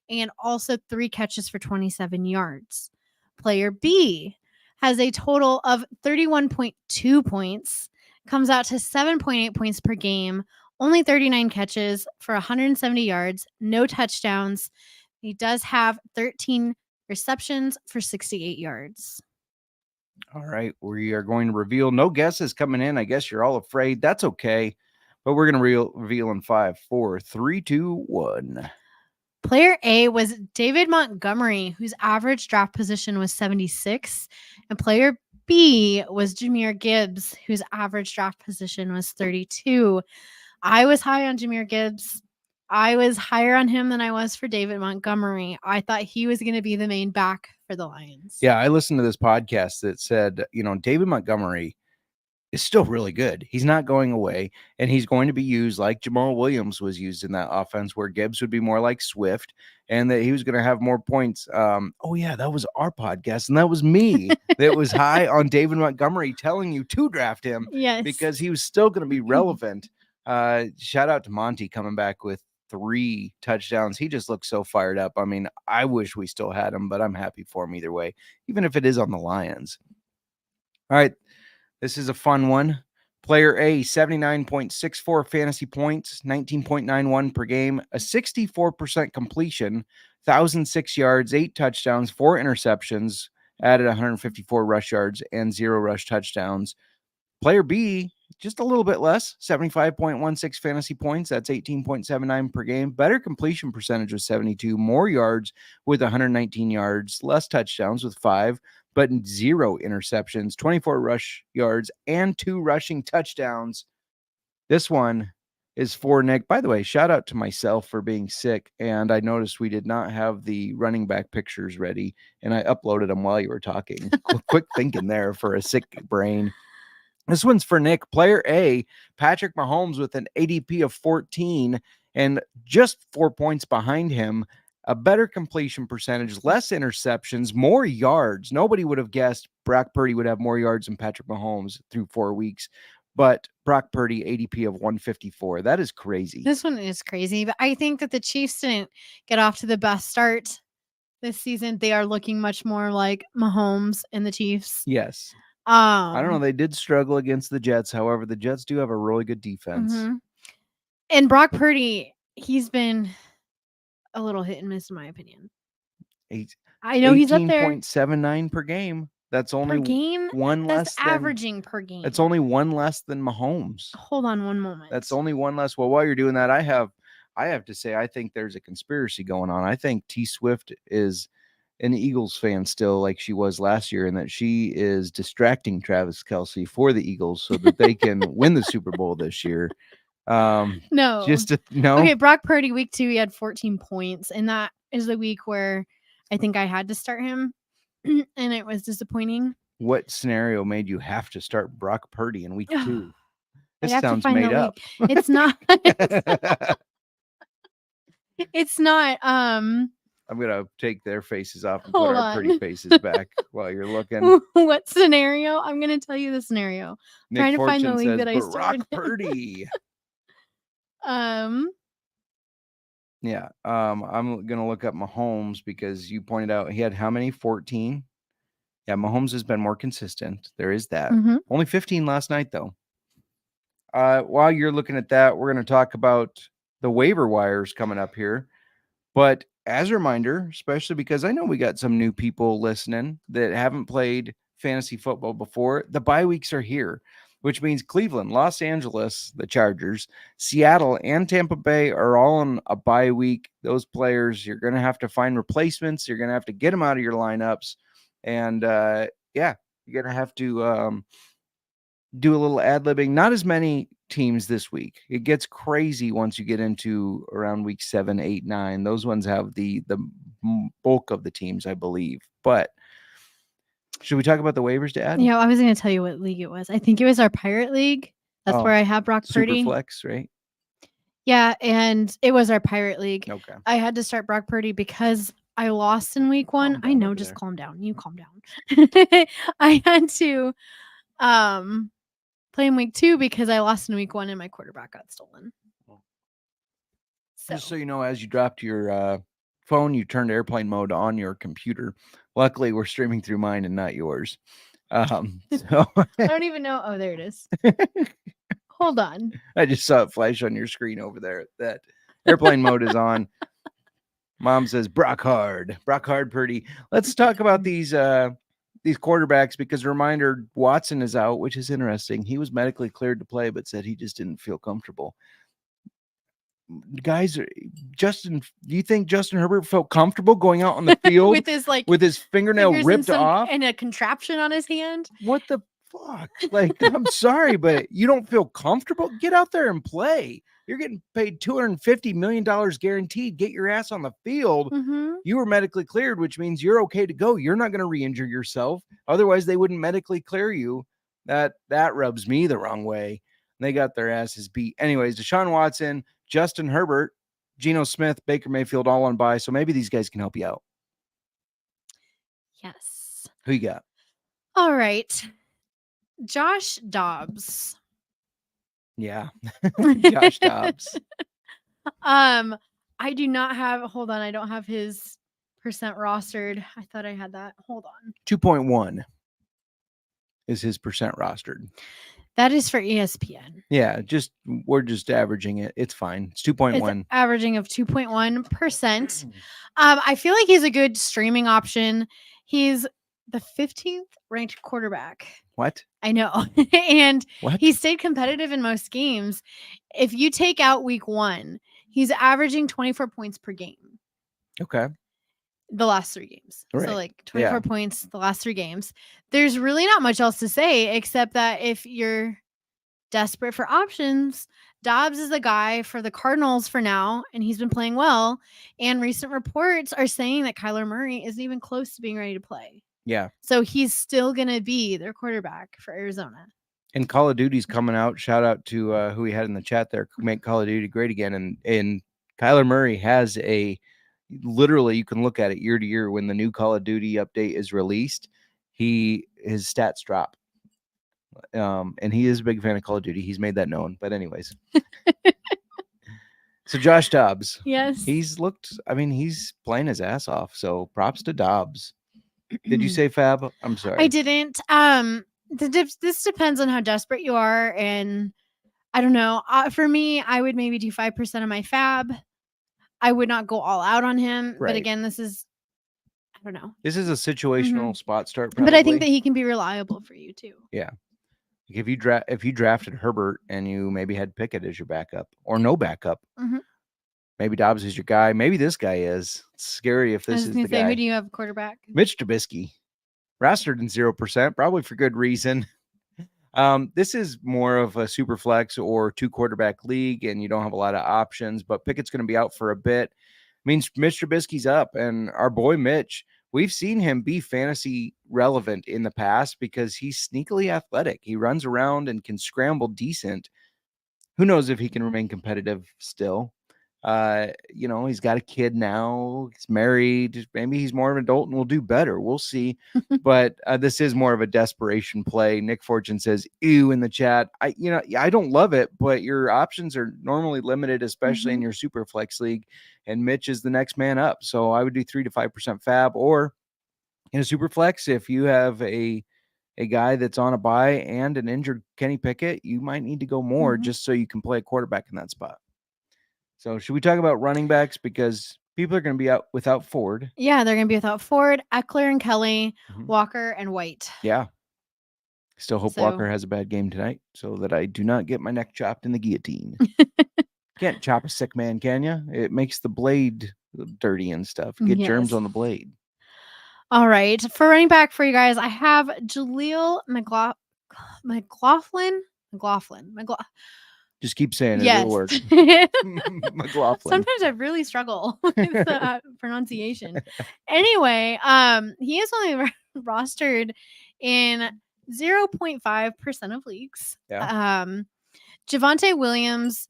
and also 3 catches for 27 yards. Player B has a total of 31.2 points, comes out to 7.8 points per game, only 39 catches for 170 yards, no touchdowns. He does have 13 receptions for 68 yards. All right, we are going to reveal. No guesses coming in. I guess you're all afraid. That's okay. But we're going to reveal in 5, 4, 3, 2, 1. Player A was David Montgomery, whose average draft position was 76. And player B was Jahmyr Gibbs, whose average draft position was 32. I was high on Jahmyr Gibbs. I was higher on him than I was for David Montgomery. I thought he was going to be the main back for the Lions. Yeah, I listened to this podcast that said, David Montgomery is still really good. He's not going away, and he's going to be used like Jamal Williams was used in that offense, where Gibbs would be more like Swift, and that he was going to have more points. Oh yeah, that was our podcast, and that was me that was high on David Montgomery, telling you to draft him, Yes, because he was still going to be relevant. Shout out to Monty coming back with 3 touchdowns. He just looks so fired up. I mean, I wish we still had him, but I'm happy for him either way, even if it is on the Lions. All right. This is a fun one. Player A, 79.64 fantasy points, 19.91 per game, a 64% completion, 1,006 yards, 8 touchdowns, 4 interceptions, added 154 rush yards, and 0 rush touchdowns. Player B, just a little bit less, 75.16 fantasy points. That's 18.79 per game. Better completion percentage with 72, more yards with 119 yards, less touchdowns with 5, but 0 interceptions, 24 rush yards, and 2 rushing touchdowns. This one is for Nick. By the way, shout out to myself for being sick. And I noticed we did not have the running back pictures ready, and I uploaded them while you were talking. Quick thinking there for a sick brain. This one's for Nick. Player A, Patrick Mahomes with an ADP of 14 and just 4 points behind him. A better completion percentage, less interceptions, more yards. Nobody would have guessed Brock Purdy would have more yards than Patrick Mahomes through 4 weeks. But Brock Purdy, ADP of 154. That is crazy. This one is crazy, but I think that the Chiefs didn't get off to the best start this season. They are looking much more like Mahomes and the Chiefs. Yes. I don't know. They did struggle against the Jets. However, the Jets do have a really good defense. Mm-hmm. And Brock Purdy, he's been a little hit and miss, in my opinion. I know he's up there. 18.79 per game. That's only per game? one That's less averaging per game. That's only one less than Mahomes. Hold on one moment. That's only one less. Well, while you're doing that, I have to say, I think there's a conspiracy going on. I think T Swift is an Eagles fan still, like she was last year, and that she is distracting Travis Kelce for the Eagles so that they can win the Super Bowl this year. No. No. Okay, Brock Purdy, week 2, he had 14 points, and that is the week where I think I had to start him, and it was disappointing. What scenario made you have to start Brock Purdy in week 2? This sounds made up. It's not. It's not. I'm gonna take their faces off and Hold put our on. pretty faces back while you're looking. What scenario? I'm gonna tell you the scenario. Nick Trying to Fortune find the league says, that I Brock started. Purdy. Yeah. I'm gonna look up Mahomes because you pointed out he had how many? 14. Yeah, Mahomes has been more consistent. There is that. Mhm. Only 15 last night though. While you're looking at that, we're gonna talk about the waiver wires coming up here. But as a reminder, especially because I know we got some new people listening that haven't played fantasy football before, the bye weeks are here, which means Cleveland, Los Angeles, the Chargers, Seattle, and Tampa Bay are all on a bye week. Those players, you're going to have to find replacements. You're going to have to get them out of your lineups. And you're going to have to do a little ad-libbing. Not as many teams this week. It gets crazy once you get into around week 7, 8, 9. Those ones have the bulk of the teams, I believe. But should we talk about the waivers to add? Yeah, I was going to tell you what league it was. I think it was our Pirate League. That's where I have Brock Purdy. Superflex, right? Yeah, and it was our Pirate League. Okay. I had to start Brock Purdy because I lost in week 1. Calm I down know, over just there. calm down. You calm down. I had to play in week 2 because I lost in week 1 and my quarterback got stolen. Just so you know, as you dropped your phone, you turned airplane mode on your computer. Luckily, we're streaming through mine and not yours. So I don't even know. Oh, there it is. Hold on. I just saw it flash on your screen over there. That airplane mode is on. Mom says Brock Hard Purdy. Let's talk about these quarterbacks because reminder, Watson is out, which is interesting. He was medically cleared to play, but said he just didn't feel comfortable. Guys, do you think Justin Herbert felt comfortable going out on the field with his fingernail fingers ripped off and a contraption on his hand? What the fuck? Like, I'm sorry, but you don't feel comfortable? Get out there and play. You're getting paid $250 million guaranteed. Get your ass on the field. Mm-hmm. You were medically cleared, which means you're okay to go. You're not going to re-injure yourself. Otherwise, they wouldn't medically clear you. That rubs me the wrong way. They got their asses beat. Anyways, Deshaun Watson, Justin Herbert, Geno Smith, Baker Mayfield, all on bye. So maybe these guys can help you out. Yes. Who you got? All right. Josh Dobbs. Yeah. Josh Dobbs. I do not have, hold on, I don't have his percent rostered. I thought I had that. Hold on. 2.1 is his percent rostered. That is for ESPN. Yeah, we're just averaging it. It's fine. It's 2.1. It's averaging of 2.1%. I feel like he's a good streaming option. He's the 15th ranked quarterback. What? I know. And what? He stayed competitive in most games. If you take out week 1, he's averaging 24 points per game. Okay. The last 3 games. Right. So like 24 points the last 3 games. There's really not much else to say except that if you're desperate for options, Dobbs is the guy for the Cardinals for now, and he's been playing well. And recent reports are saying that Kyler Murray isn't even close to being ready to play. Yeah. So he's still going to be their quarterback for Arizona. And Call of Duty's coming out. Shout out to who we had in the chat there. Make Call of Duty great again. And Kyler Murray has literally, you can look at it year to year when the new Call of Duty update is released. His stats drop. And he is a big fan of Call of Duty. He's made that known. But anyways. So Josh Dobbs. Yes. He's playing his ass off. So props to Dobbs. Did you say Fab? I'm sorry. I didn't. This depends on how desperate you are. And I don't know. For me, I would maybe do 5% of my Fab. I would not go all out on him. Right. But again, this is, I don't know. This is a situational spot start. Probably. But I think that he can be reliable for you too. Yeah. If you drafted Herbert and you maybe had Pickett as your backup or no backup, maybe Dobbs is your guy. Maybe this guy is. It's scary if this is the guy. Who do you have quarterback? Mitch Trubisky, rostered in 0%, probably for good reason. This is more of a super flex or 2 quarterback league, and you don't have a lot of options. But Pickett's going to be out for a bit. Means Mitch Trubisky's up, and our boy Mitch. We've seen him be fantasy relevant in the past because he's sneakily athletic. He runs around and can scramble decent. Who knows if he can remain competitive still? He's got a kid now. He's married. Maybe he's more of an adult and will do better. We'll see. But this is more of a desperation play. Nick Fortune says, ew, in the chat. I don't love it, but your options are normally limited, especially in your super flex league. And Mitch is the next man up. So I would do 3 to 5% Fab, or in a super flex, if you have a guy that's on a bye and an injured Kenny Pickett, you might need to go more just so you can play a quarterback in that spot. So should we talk about running backs? Because people are going to be out without Ford. Yeah, they're going to be without Ford, Eckler and Kelly, Walker and White. Yeah. Still hope Walker has a bad game tonight so that I do not get my neck chopped in the guillotine. Can't chop a sick man, can you? It makes the blade dirty and stuff. Get germs on the blade. All right. For running back for you guys, I have Jaleel McLaughlin. Just keep saying it. Yes. It'll work. McLaughlin. Sometimes I really struggle with the pronunciation. Anyway, he is only rostered in 0.5% of leagues. Yeah. Javonte Williams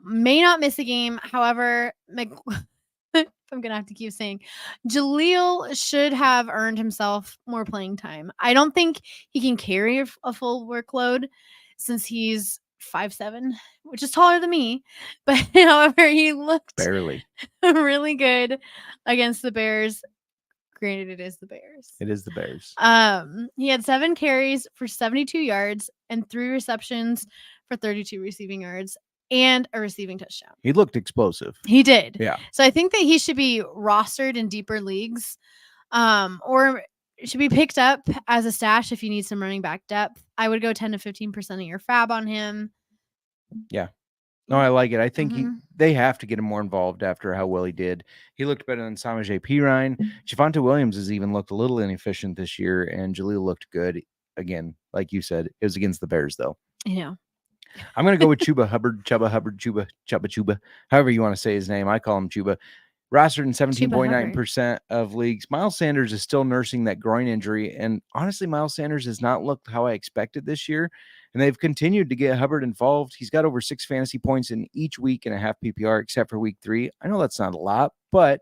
may not miss a game. However, I'm going to have to keep saying Jaleel should have earned himself more playing time. I don't think he can carry a full workload since he's 5'7", which is taller than me. But however, he looked Barely. really good against the Bears. Granted, it is the Bears. It is the Bears. He had 7 carries for 72 yards and 3 receptions for 32 receiving yards and a receiving touchdown. He looked explosive. He did. Yeah. So I think that he should be rostered in deeper leagues, or should be picked up as a stash if you need some running back depth. I would go 10 to 15% of your fab on him. Yeah. No, I like it. I think Mhm. they have to get him more involved after how well he did. He looked better than Samaje Perine. Javonte Williams has even looked a little inefficient this year, and Jaleel looked good. Again, like you said, it was against the Bears, though. Yeah. I'm going to go with Chuba Hubbard, Chuba, however you want to say his name. I call him Chuba. Rostered in 17.9% of leagues. Miles Sanders is still nursing that groin injury. And honestly, Miles Sanders has not looked how I expected this year. And they've continued to get Hubbard involved. He's got over 6 fantasy points in each week and a half PPR, except for week 3. I know that's not a lot, but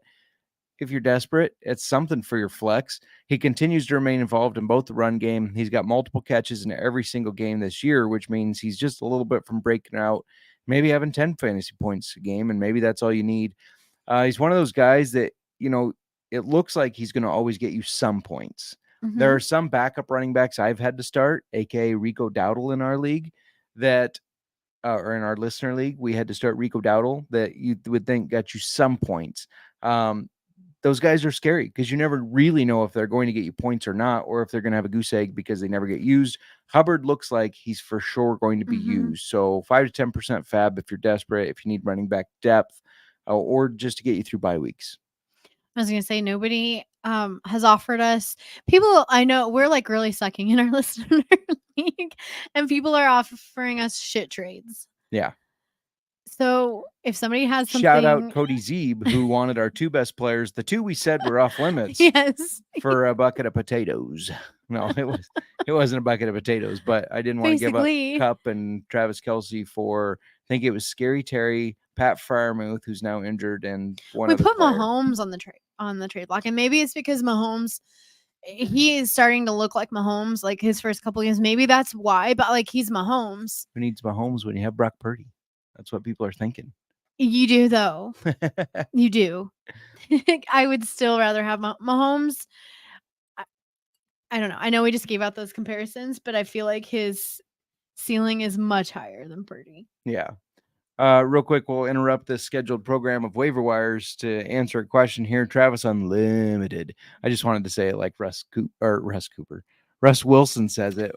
if you're desperate, it's something for your flex. He continues to remain involved in both the run game. He's got multiple catches in every single game this year, which means he's just a little bit from breaking out, maybe having 10 fantasy points a game, and maybe that's all you need. He's one of those guys that, it looks like he's going to always get you some points. Mm-hmm. There are some backup running backs I've had to start, aka Rico Dowdle in our league, that or in our listener league, we had to start Rico Dowdle that you would think got you some points. Those guys are scary because you never really know if they're going to get you points or not, or if they're going to have a goose egg because they never get used. Hubbard looks like he's for sure going to be used. So 5 to 10% fab if you're desperate, if you need running back depth, or just to get you through bye weeks. I was going to say, nobody has offered us. People, I know we're like really sucking in our listener league, and people are offering us shit trades. Yeah. So if somebody has something, shout out Cody Zeeb, who wanted our 2 best players. The 2 we said were off limits. Yes. For a bucket of potatoes. No, it wasn't a bucket of potatoes, but I didn't want to give up Kupp and Travis Kelce for, I think it was Scary Terry, Pat Freiermuth, who's now injured, and one other We put player. Mahomes on the trade block, and maybe it's because Mahomes, he is starting to look like Mahomes, like his first couple games. Maybe that's why, but like he's Mahomes. Who needs Mahomes when you have Brock Purdy? That's what people are thinking. You do, though. You do. I would still rather have Mahomes. I don't know. I know we just gave out those comparisons, but I feel like his ceiling is much higher than Purdy. Yeah. Real quick, we'll interrupt this scheduled program of Waiver Wires to answer a question here. Travis Unlimited. I just wanted to say it like Russ Wilson says it.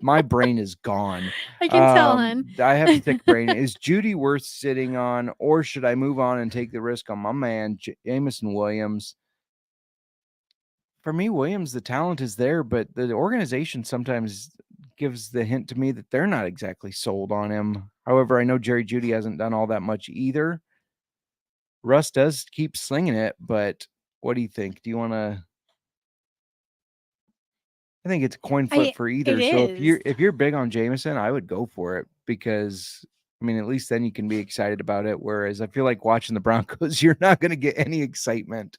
My brain is gone. I can tell, hon. I have a thick brain. Is Judy worth sitting on, or should I move on and take the risk on my man, Jameson Williams? For me, Williams, the talent is there, but the organization sometimes gives the hint to me that they're not exactly sold on him. However, I know Jerry Jeudy hasn't done all that much either. Russ does keep slinging it, but what do you think? Do you want to? I think it's a coin flip for either. So if you're big on Jameson, I would go for it because, I mean, at least then you can be excited about it. Whereas I feel like watching the Broncos, you're not going to get any excitement.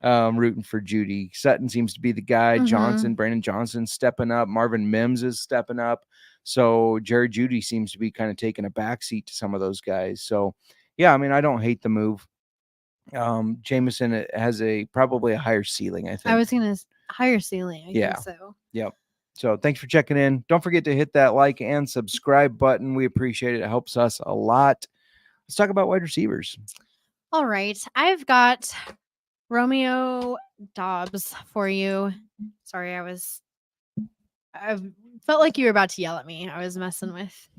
Rooting for Judy. Sutton seems to be the guy. Brandon Johnson stepping up. Marvin Mims is stepping up. So Jerry Jeudy seems to be kind of taking a backseat to some of those guys. So yeah, I mean, I don't hate the move. Jameson has probably a higher ceiling, I think. I was gonna higher ceiling. I think so. Yep. So thanks for checking in. Don't forget to hit that like and subscribe button. We appreciate it. It helps us a lot. Let's talk about wide receivers. All right. I've got Romeo Doubs for you. Sorry, I felt like you were about to yell at me. I was messing with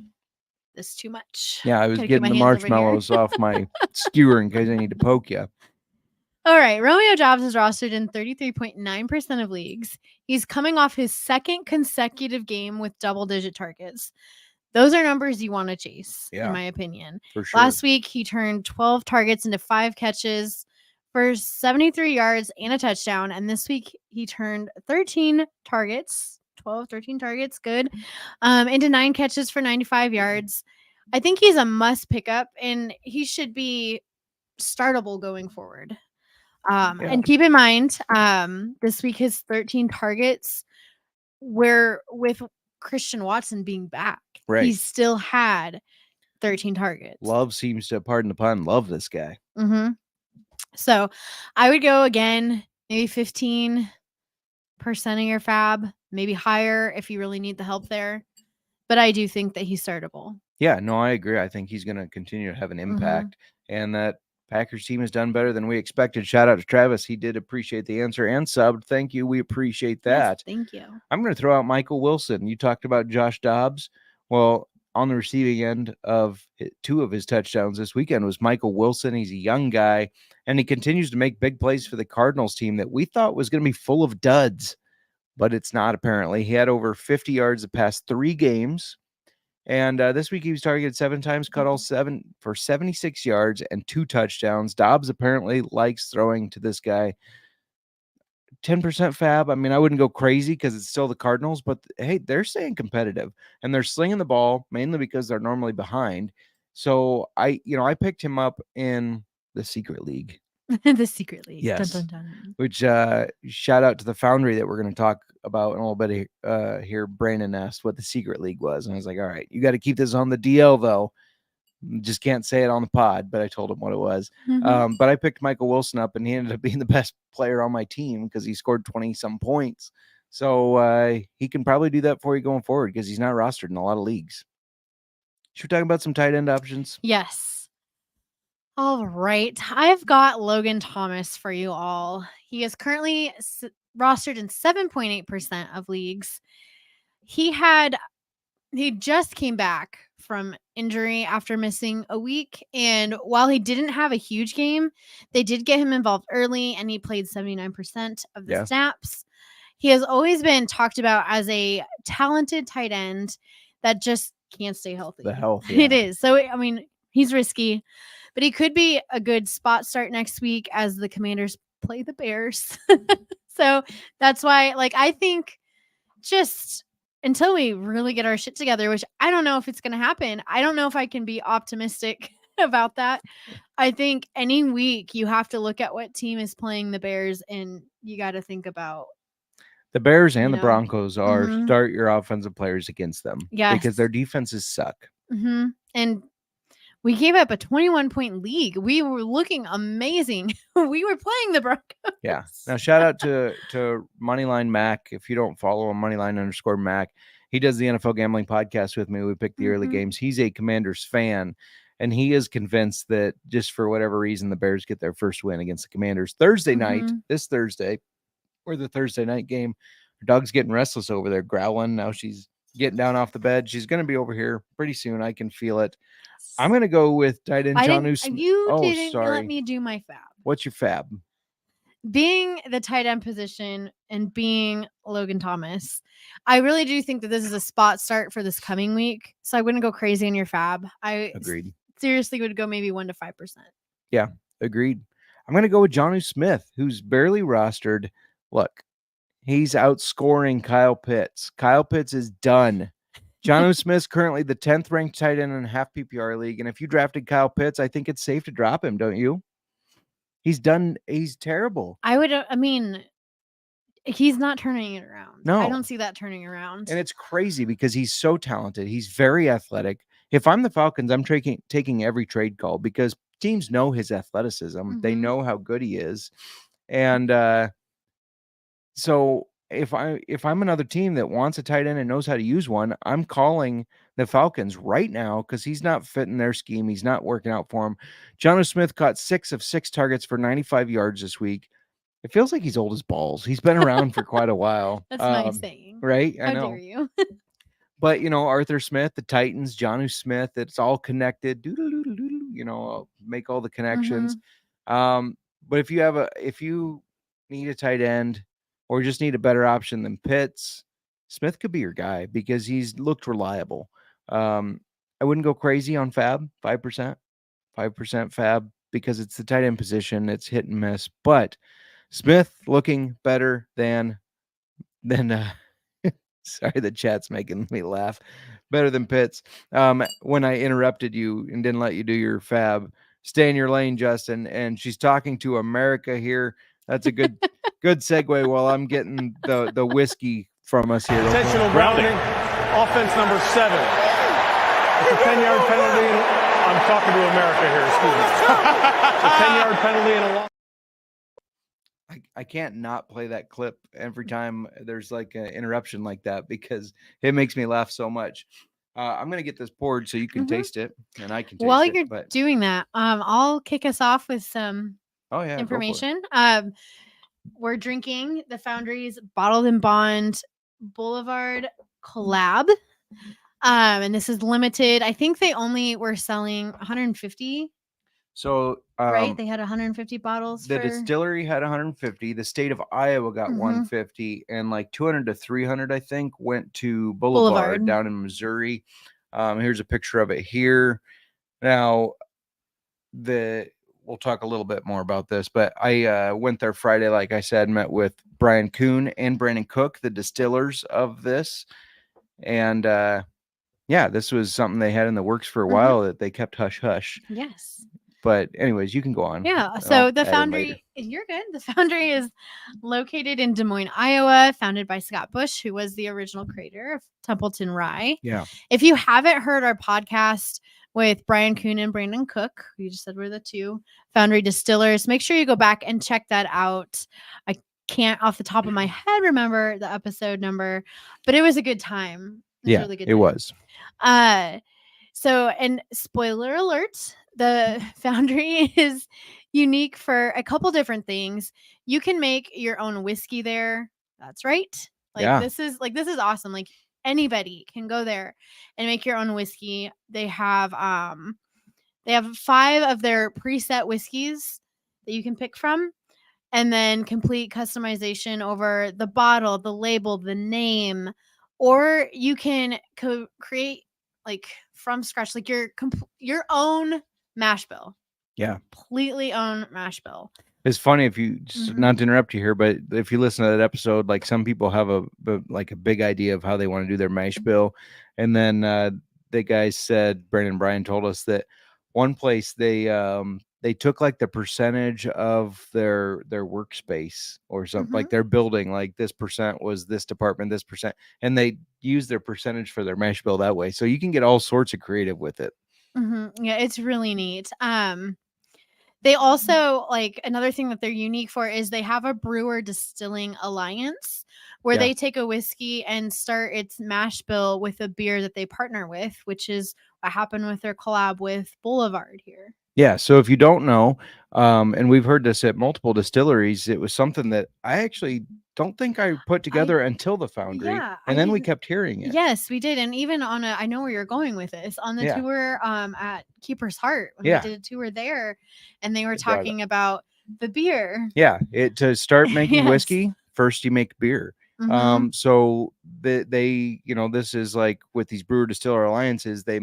this too much. Yeah, I was getting the marshmallows off my skewer in case I need to poke you. All right. Romeo Doubs is rostered in 33.9% of leagues. He's coming off his 2nd consecutive game with double-digit targets. Those are numbers you want to chase, in my opinion. For sure. Last week, he turned 12 targets into 5 catches for 73 yards and a touchdown. And this week, he turned 13 targets, good, into 9 catches for 95 yards. I think he's a must pick up, and he should be startable going forward. And keep in mind, this week his 13 targets were with Christian Watson being back. Right. He still had 13 targets. Love seems to, pardon the pun, love this guy. Mm-hmm. So I would go again, maybe 15% of your fab, maybe higher if you really need the help there. But I do think that he's startable. Yeah, no, I agree. I think he's going to continue to have an impact, and that Packers team has done better than we expected. Shout out to Travis. He did appreciate the answer and subbed. Thank you. We appreciate that. Yes, thank you. I'm going to throw out Michael Wilson. You talked about Josh Dobbs. Well, on the receiving end of 2 of his touchdowns this weekend was Michael Wilson. He's a young guy, and he continues to make big plays for the Cardinals team that we thought was going to be full of duds, but it's not apparently. He had over 50 yards the past 3 games. And this week he was targeted 7 times, caught all 7 for 76 yards and 2 touchdowns. Dobbs apparently likes throwing to this guy. 10% fab. I mean, I wouldn't go crazy because it's still the Cardinals, but hey, they're staying competitive and they're slinging the ball mainly because they're normally behind. So I picked him up in the secret league. The secret league. Yes. Dun, dun, dun. Which shout out to the Foundry that we're going to talk about in a little bit here. Brandon asked what the secret league was, and I was like, all right, you got to keep this on the DL though. Just can't say it on the pod, but I told him what it was. But I picked Michael Wilson up, and he ended up being the best player on my team because he scored 20-some points. So he can probably do that for you going forward because he's not rostered in a lot of leagues. Should we talk about some tight end options? Yes. All right. I've got Logan Thomas for you all. He is currently rostered in 7.8% of leagues. He just came back from injury after missing a week. And while he didn't have a huge game, they did get him involved early and he played 79% of the snaps. He has always been talked about as a talented tight end that just can't stay healthy. The health. It is. So, I mean, he's risky, but he could be a good spot start next week as the Commanders play the Bears. So that's why, I think just until we really get our shit together, which I don't know if it's going to happen. I don't know if I can be optimistic about that. I think any week you have to look at what team is playing the Bears and you got to think about the Bears and the Broncos are Mhm. start your offensive players against them. Yes. Because their defenses suck. Mm-hmm. And we gave up a 21-point lead. We were looking amazing. We were playing the Broncos. Yeah. Now, shout out to Moneyline Mac. If you don't follow him, Moneyline_Mac. He does the NFL Gambling Podcast with me. We pick the early games. He's a Commanders fan, and he is convinced that just for whatever reason, the Bears get their first win against the Commanders. Thursday night, this Thursday, or the Thursday night game, her dog's getting restless over there, growling. Now she's getting down off the bed. She's going to be over here pretty soon. I can feel it. I'm going to go with tight end Jonnu Smith. You didn't let me do my fab. What's your fab? Being the tight end position and being Logan Thomas, I really do think that this is a spot start for this coming week. So I wouldn't go crazy in your fab. I Agreed. Seriously would go maybe 1 to 5%. Yeah, agreed. I'm going to go with Jonnu Smith, who's barely rostered. Look, he's outscoring Kyle Pitts. Kyle Pitts is done. Jonnu Smith's currently the 10th ranked tight end in a half PPR league. And if you drafted Kyle Pitts, I think it's safe to drop him, don't you? He's done. He's terrible. He's not turning it around. No. I don't see that turning around. And it's crazy because he's so talented. He's very athletic. If I'm the Falcons, I'm taking every trade call because teams know his athleticism. They know how good he is. And so if I'm another team that wants a tight end and knows how to use one, I'm calling the Falcons right now because he's not fitting their scheme. He's not working out for him. Jonnu Smith caught 6 of 6 targets for 95 yards this week. It feels like he's old as balls. He's been around for quite a while. That's nice saying. Right? I How know. dare you? But, Arthur Smith, the Titans, Jonnu Smith, it's all connected. I'll make all the connections. But if you need a tight end or just need a better option than Pitts, Smith could be your guy because he's looked reliable. I wouldn't go crazy on fab, 5%. 5% fab because it's the tight end position. It's hit and miss. But Smith looking better than Sorry, the chat's making me laugh. Better than Pitts. When I interrupted you and didn't let you do your fab, stay in your lane, Justin. And she's talking to America here. That's a good segue while I'm getting the whiskey from us here. Intentional grounding. Offense number 7. It's a 10-yard penalty. I'm talking to America here. Excuse me. It's a 10-yard penalty and a long. I can't not play that clip every time there's like an interruption like that because it makes me laugh so much. I'm gonna get this poured so you can taste it and I can taste While it. you're doing that, I'll kick us off with some information. We're drinking the Foundry's Bottled and Bond Boulevard collab. And this is limited. I think they only were selling 150. So right, they had 150 bottles. The distillery had 150. The state of Iowa got 150, and like 200 to 300, I think, went to Boulevard down in Missouri. Here's a picture of it here. Now, we'll talk a little bit more about this, but I went there Friday, like I said, met with Brian Kuhn and Brandon Cook, the distillers of this, and this was something they had in the works for a while that they kept hush hush. Yes. But anyways, you can go on. Yeah. So the Foundry, you're good. The Foundry is located in Des Moines, Iowa, founded by Scott Bush, who was the original creator of Templeton Rye. Yeah. If you haven't heard our podcast with Brian Kuhn and Brandon Cook, we just said we're the two Foundry distillers, make sure you go back and check that out. I can't off the top of my head remember the episode number, but it was a good time. It was really good. It was. So, and spoiler alert, the Foundry is unique for a couple different things. You can make your own whiskey there. That's right. This is awesome. Like anybody can go there and make your own whiskey. They have 5 of their preset whiskeys that you can pick from, and then complete customization over the bottle, the label, the name, or you can create like from scratch, like your own mash bill. Yeah. Completely own mash bill. It's funny if you not to interrupt you here, but if you listen to that episode, like some people have a big idea of how they want to do their mash bill. And then the guys said, Brandon and Brian told us that one place they took like the percentage of their workspace or something, like their building, like this percent was this department, this percent, and they use their percentage for their mash bill that way. So you can get all sorts of creative with it. Yeah, it's really neat. They also, like, another thing that they're unique for is they have a brewer distilling alliance where they take a whiskey and start its mash bill with a beer that they partner with, which is what happened with their collab with Boulevard here. Yeah. So if you don't know, and we've heard this at multiple distilleries, it was something that I actually don't think I put together until the Foundry. Yeah, and then we kept hearing it. Yes, we did. And even on I know where you're going with this, on the tour at Keeper's Heart, when we did a tour there, and they were talking about the beer. Yeah. To start making whiskey, first you make beer. So they this is like with these brewer distiller alliances, they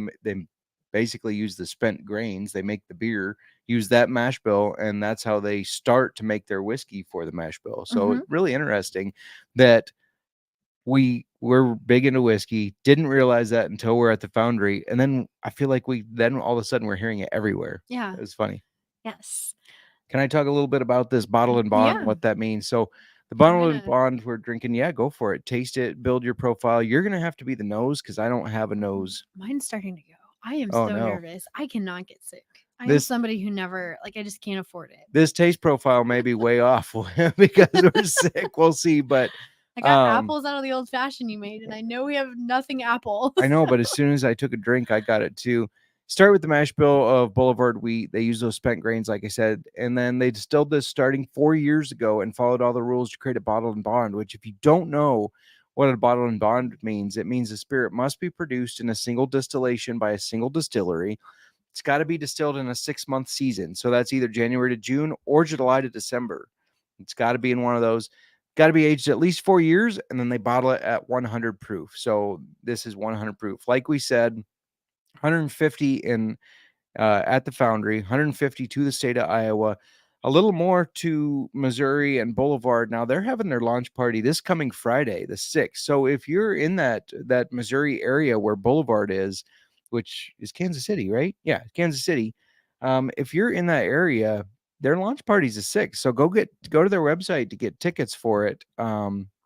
basically use the spent grains. They make the beer, use that mash bill, and that's how they start to make their whiskey for the mash bill. So it's really interesting that we're big into whiskey, didn't realize that until we're at the Foundry, and then I feel like then all of a sudden we're hearing it everywhere. Yeah, it was funny. Yes. Can I talk a little bit about this bottle and bond, what that means? So the bottle and bond we're drinking, go for it. Taste it, build your profile. You're going to have to be the nose because I don't have a nose. Mine's starting to go. I am so nervous. I cannot get sick. I'm somebody who never, I just can't afford it. This taste profile may be way off because we're sick. We'll see. But I got apples out of the old fashioned you made, and I know we have nothing apple. I know, but as soon as I took a drink, I got it too. Start with the mash bill of Boulevard wheat. They use those spent grains, like I said, and then they distilled this starting 4 years ago and followed all the rules to create a bottle and bond, which if you don't know what a bottle and bond means, it means the spirit must be produced in a single distillation by a single distillery. It's got to be distilled in a 6-month season. So that's either January to June or July to December. It's got to be in one of those. Got to be aged at least 4 years, and then they bottle it at 100 proof. So this is 100 proof. Like we said, 150 in at the Foundry, 150 to the state of Iowa. a little more to Missouri and Boulevard. Now they're having their launch party this coming Friday, the 6th. So if you're in that Missouri area where Boulevard is, which is Kansas City, right? Yeah, Kansas City. If you're in that area, their launch party's the 6th. So go to their website to get tickets for it.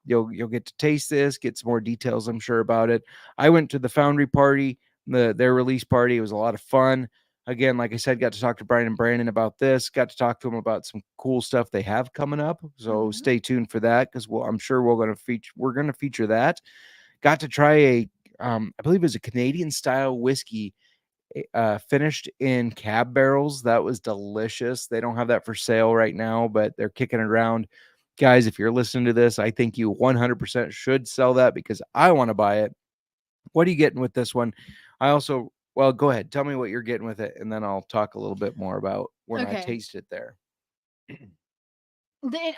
You'll get to taste this, get some more details, I'm sure, about it. I went to the Foundry party, their release party. It was a lot of fun. Again, like I said, got to talk to Brian and Brandon about this, got to talk to them about some cool stuff they have coming up. So stay tuned for that, because I'm sure we're going to feature that. Got to try I believe it was a Canadian style whiskey finished in cab barrels. That was delicious. They don't have that for sale right now, but they're kicking it around. Guys, if you're listening to this, I think you 100% should sell that, because I want to buy it. What are you getting with this one? Well, go ahead. Tell me what you're getting with it, and then I'll talk a little bit more about when I taste it there.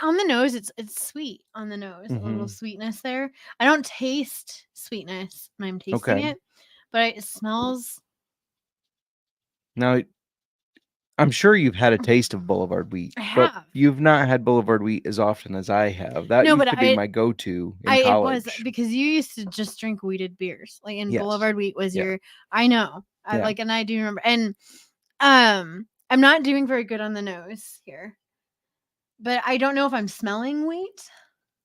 On the nose, it's sweet on the nose. A little sweetness there. I don't taste sweetness when I'm tasting it, but it smells. Now, I'm sure you've had a taste of Boulevard wheat, but you've not had Boulevard wheat as often as I have. That used to be my go-to in college. It was because you used to just drink wheated beers, like, and Boulevard wheat was your. I know, and I do remember, and I'm not doing very good on the nose here, but I don't know if I'm smelling wheat.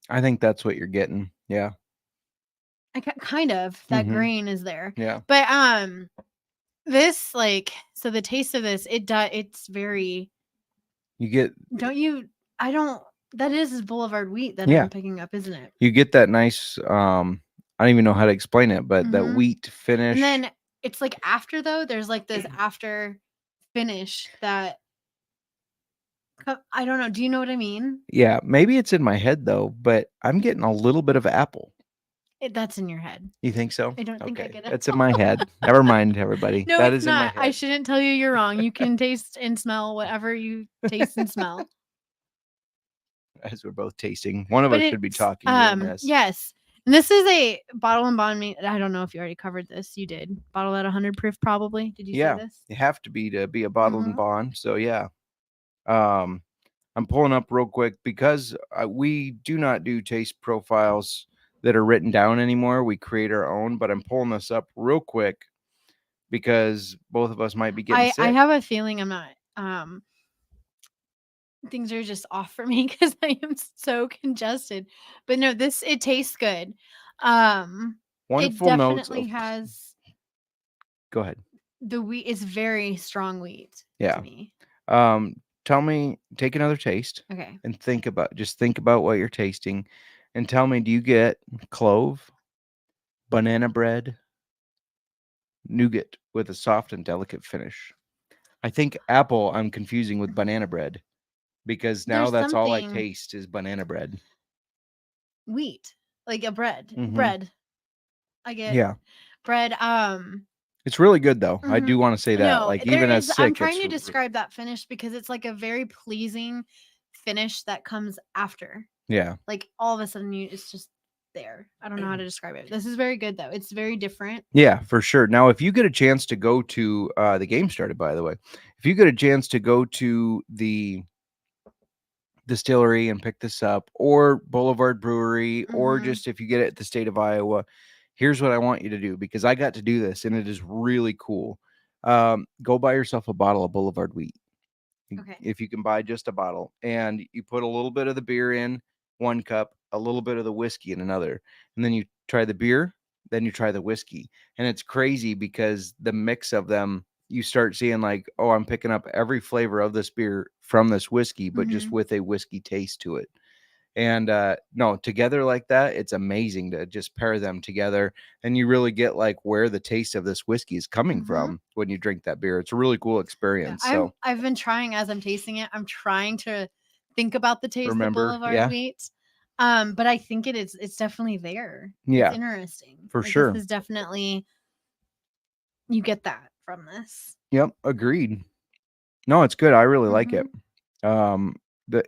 I think that's what you're getting. Yeah, I kind of that grain is there. Yeah, but this, so the taste of this, it's very. You get. Don't you? I don't. That is Boulevard wheat that I'm picking up, isn't it? You get that nice. I don't even know how to explain it, but that wheat finish. And then it's like after, though, there's like this after finish that. I don't know. Do you know what I mean? Yeah, maybe it's in my head though, but I'm getting a little bit of apple. That's in your head. You think so? I don't think I get it. It's in my head. Never mind, everybody. No, that it's is not. in my head. I shouldn't tell you you're wrong. You can taste and smell whatever you taste and smell. As we're both tasting, one of us should be talking during this. Yes, and this is a bottle and bond. I don't know if you already covered this. You did. Bottle at 100 proof, probably. Did you say this? You have to be a bottle and bond. So yeah. I'm pulling up real quick because we do not do taste profiles that are written down anymore. We create our own, but I'm pulling this up real quick because both of us might be getting sick. I have a feeling I'm not. Things are just off for me because I am so congested. But no, it tastes good. Wonderful it notes. Definitely has. Go ahead. The wheat is very strong wheat. Yeah. To me. Take another taste. Okay. And think about what you're tasting, and tell me, do you get clove, banana bread, nougat with a soft and delicate finish? I think apple I'm confusing with banana bread, because now that's all I taste is banana bread. Wheat, like a bread. Bread. I get bread. It's really good though. I do want to say that. No, even as sick, I'm trying to describe that finish because it's like a very pleasing finish that comes after. Yeah. Like all of a sudden it's just there. I don't know how to describe it. This is very good though. It's very different. Yeah, for sure. Now, if you get a chance to go to the game started, by the way, if you get a chance to go to the distillery and pick this up, or Boulevard Brewery, or just if you get it at the state of Iowa, here's what I want you to do, because I got to do this and it is really cool. Go buy yourself a bottle of Boulevard wheat. Okay. If you can buy just a bottle, and you put a little bit of the beer in one cup, a little bit of the whiskey in another, and then you try the beer, then you try the whiskey. And it's crazy because the mix of them, you start seeing like, oh, I'm picking up every flavor of this beer from this whiskey, but just with a whiskey taste to it. And no, together like that, it's amazing to just pair them together, and you really get like where the taste of this whiskey is coming from when you drink that beer. It's a really cool experience. Yeah, so I've been trying, as I'm tasting it, I'm trying to think about the taste of Boulevard wheat. But I think it's definitely there. Yeah, it's interesting for sure. This is definitely, you get that from this. Yep, agreed. No, it's good. I really like it.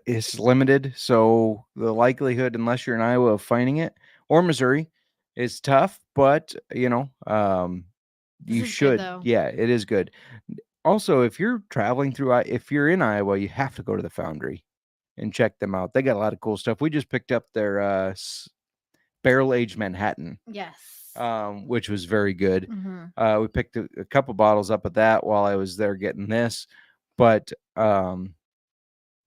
It's limited, so the likelihood, unless you're in Iowa, of finding it, or Missouri, is tough. But you should. Good, yeah, it is good. Also, if you're traveling through, if you're in Iowa, you have to go to the Foundry and check them out. They got a lot of cool stuff. We just picked up their barrel-aged Manhattan, Yes. which was very good. Mhm. We picked a couple bottles up of that while I was there getting this. But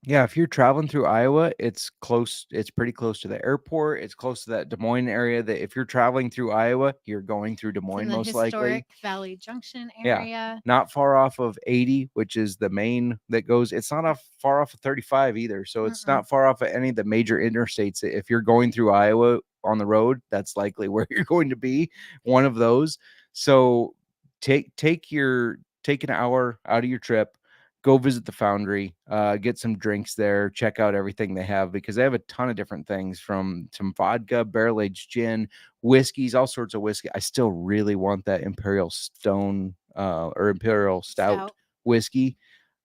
yeah, if you're traveling through Iowa, it's close. It's pretty close to the airport. It's close to that Des Moines area. That if you're traveling through Iowa, you're going through Des It's in Moines the most likely. historic Valley Junction Yeah. area. Not far off of 80, which is the main that goes. It's not far off of 35 either. So it's not far off of any of the major interstates. If you're going through Iowa on the road, that's likely where you're going to be, one of those. So take an hour out of your trip, go visit the Foundry, get some drinks there, check out everything they have, because they have a ton of different things, from some vodka, barrel-aged gin, whiskeys, all sorts of whiskey. I still really want that Imperial Stone or Imperial Stout whiskey.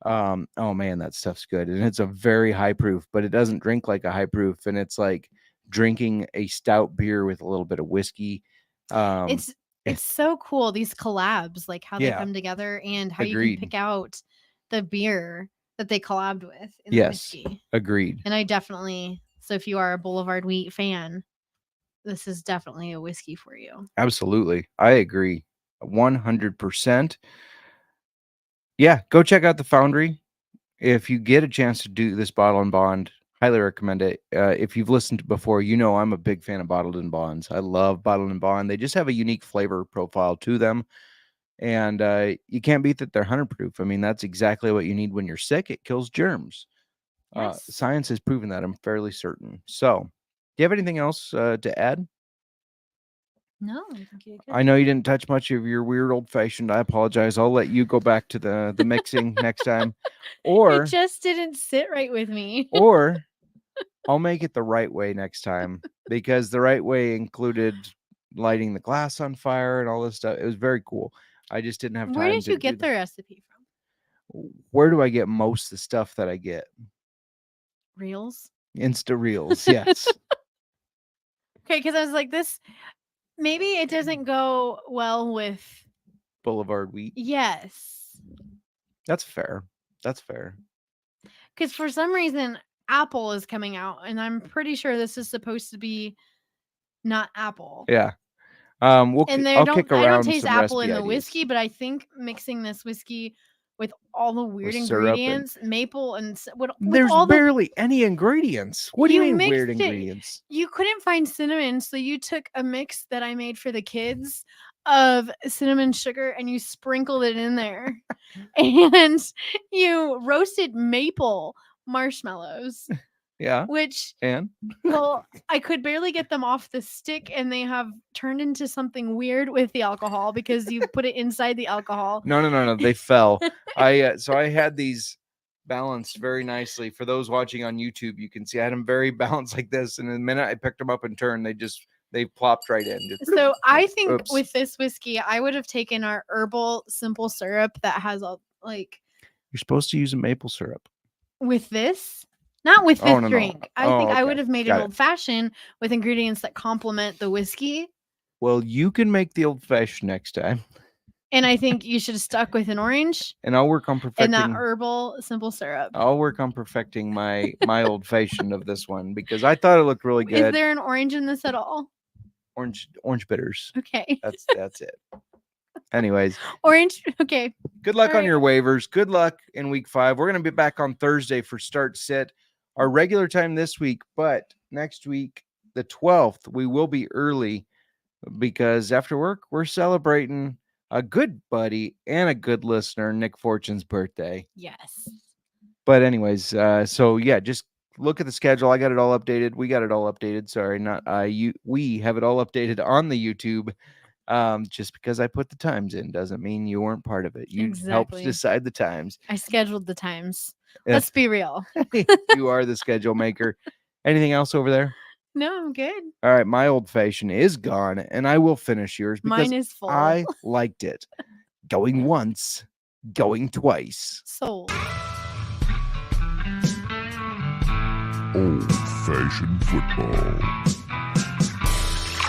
Oh man, that stuff's good. And it's a very high proof, but it doesn't drink like a high proof. And it's like drinking a stout beer with a little bit of whiskey. It's so cool, these collabs, like how they come together and how you can pick out the beer that they collabed with in the whiskey. Agreed. And I definitely, so if you are a Boulevard Wheat fan, this is definitely a whiskey for you. Absolutely. I agree 100%. Yeah, go check out the Foundry. If you get a chance to do this bottle and bond, highly recommend it. If you've listened before, you know I'm a big fan of bottled and bonds. I love bottled and bond. They just have a unique flavor profile to them. And you can't beat that they're 100 proof. I mean, that's exactly what you need when you're sick. It kills germs. Yes. Science has proven that, I'm fairly certain. So, do you have anything else to add? No, I think you're good. I know you didn't touch much of your weird old fashioned. I apologize. I'll let you go back to the mixing next time. Or it just didn't sit right with me. Or I'll make it the right way next time, because the right way included lighting the glass on fire and all this stuff. It was very cool. I just didn't have time. Where did you get the recipe from? Where do I get most of the stuff that I get? Reels? Insta Reels, yes. Okay, because I was like, this, maybe it doesn't go well with Boulevard Wheat. Yes. That's fair. That's fair. Because for some reason, Apple is coming out, and I'm pretty sure this is supposed to be not Apple. Yeah. I don't taste apple in the whiskey, but I think mixing this whiskey with all the weird ingredients, maple and there's barely any ingredients. What do you mean weird ingredients? You couldn't find cinnamon, so you took a mix that I made for the kids of cinnamon sugar and you sprinkled it in there, and you roasted maple marshmallows. Yeah. Well, I could barely get them off the stick, and they have turned into something weird with the alcohol because you put it inside the alcohol. No. They fell. So I had these balanced very nicely. For those watching on YouTube, you can see I had them very balanced like this. And the minute I picked them up and turned, they plopped right in. So I think with this whiskey, I would have taken our herbal simple syrup that has you're supposed to use a maple syrup. With this? Not with this drink. No. I think I would have made an old fashioned with ingredients that complement the whiskey. Well, you can make the old fashioned next time. And I think you should have stuck with an orange. And I'll work on perfecting. And that herbal simple syrup. I'll work on perfecting my old fashioned of this one, because I thought it looked really good. Is there an orange in this at all? Orange bitters. Okay. That's it. Anyways. Orange. Okay. Good luck on your waivers. Good luck in week 5. We're going to be back on Thursday for start sit. Our regular time this week, but next week, the 12th, we will be early, because after work, we're celebrating a good buddy and a good listener, Nick Fortune's birthday. Yes. But anyways, so yeah, just look at the schedule. I got it all updated. We got it all updated. Sorry, not I. We have it all updated on the YouTube. Just because I put the times in doesn't mean you weren't part of it. You helped decide the times. I scheduled the times. Let's be real. You are the schedule maker. Anything else over there? No, I'm good. All right, my old fashioned is gone, and I will finish yours because mine is full. I liked it. Going once, going twice. Sold. Old fashioned football.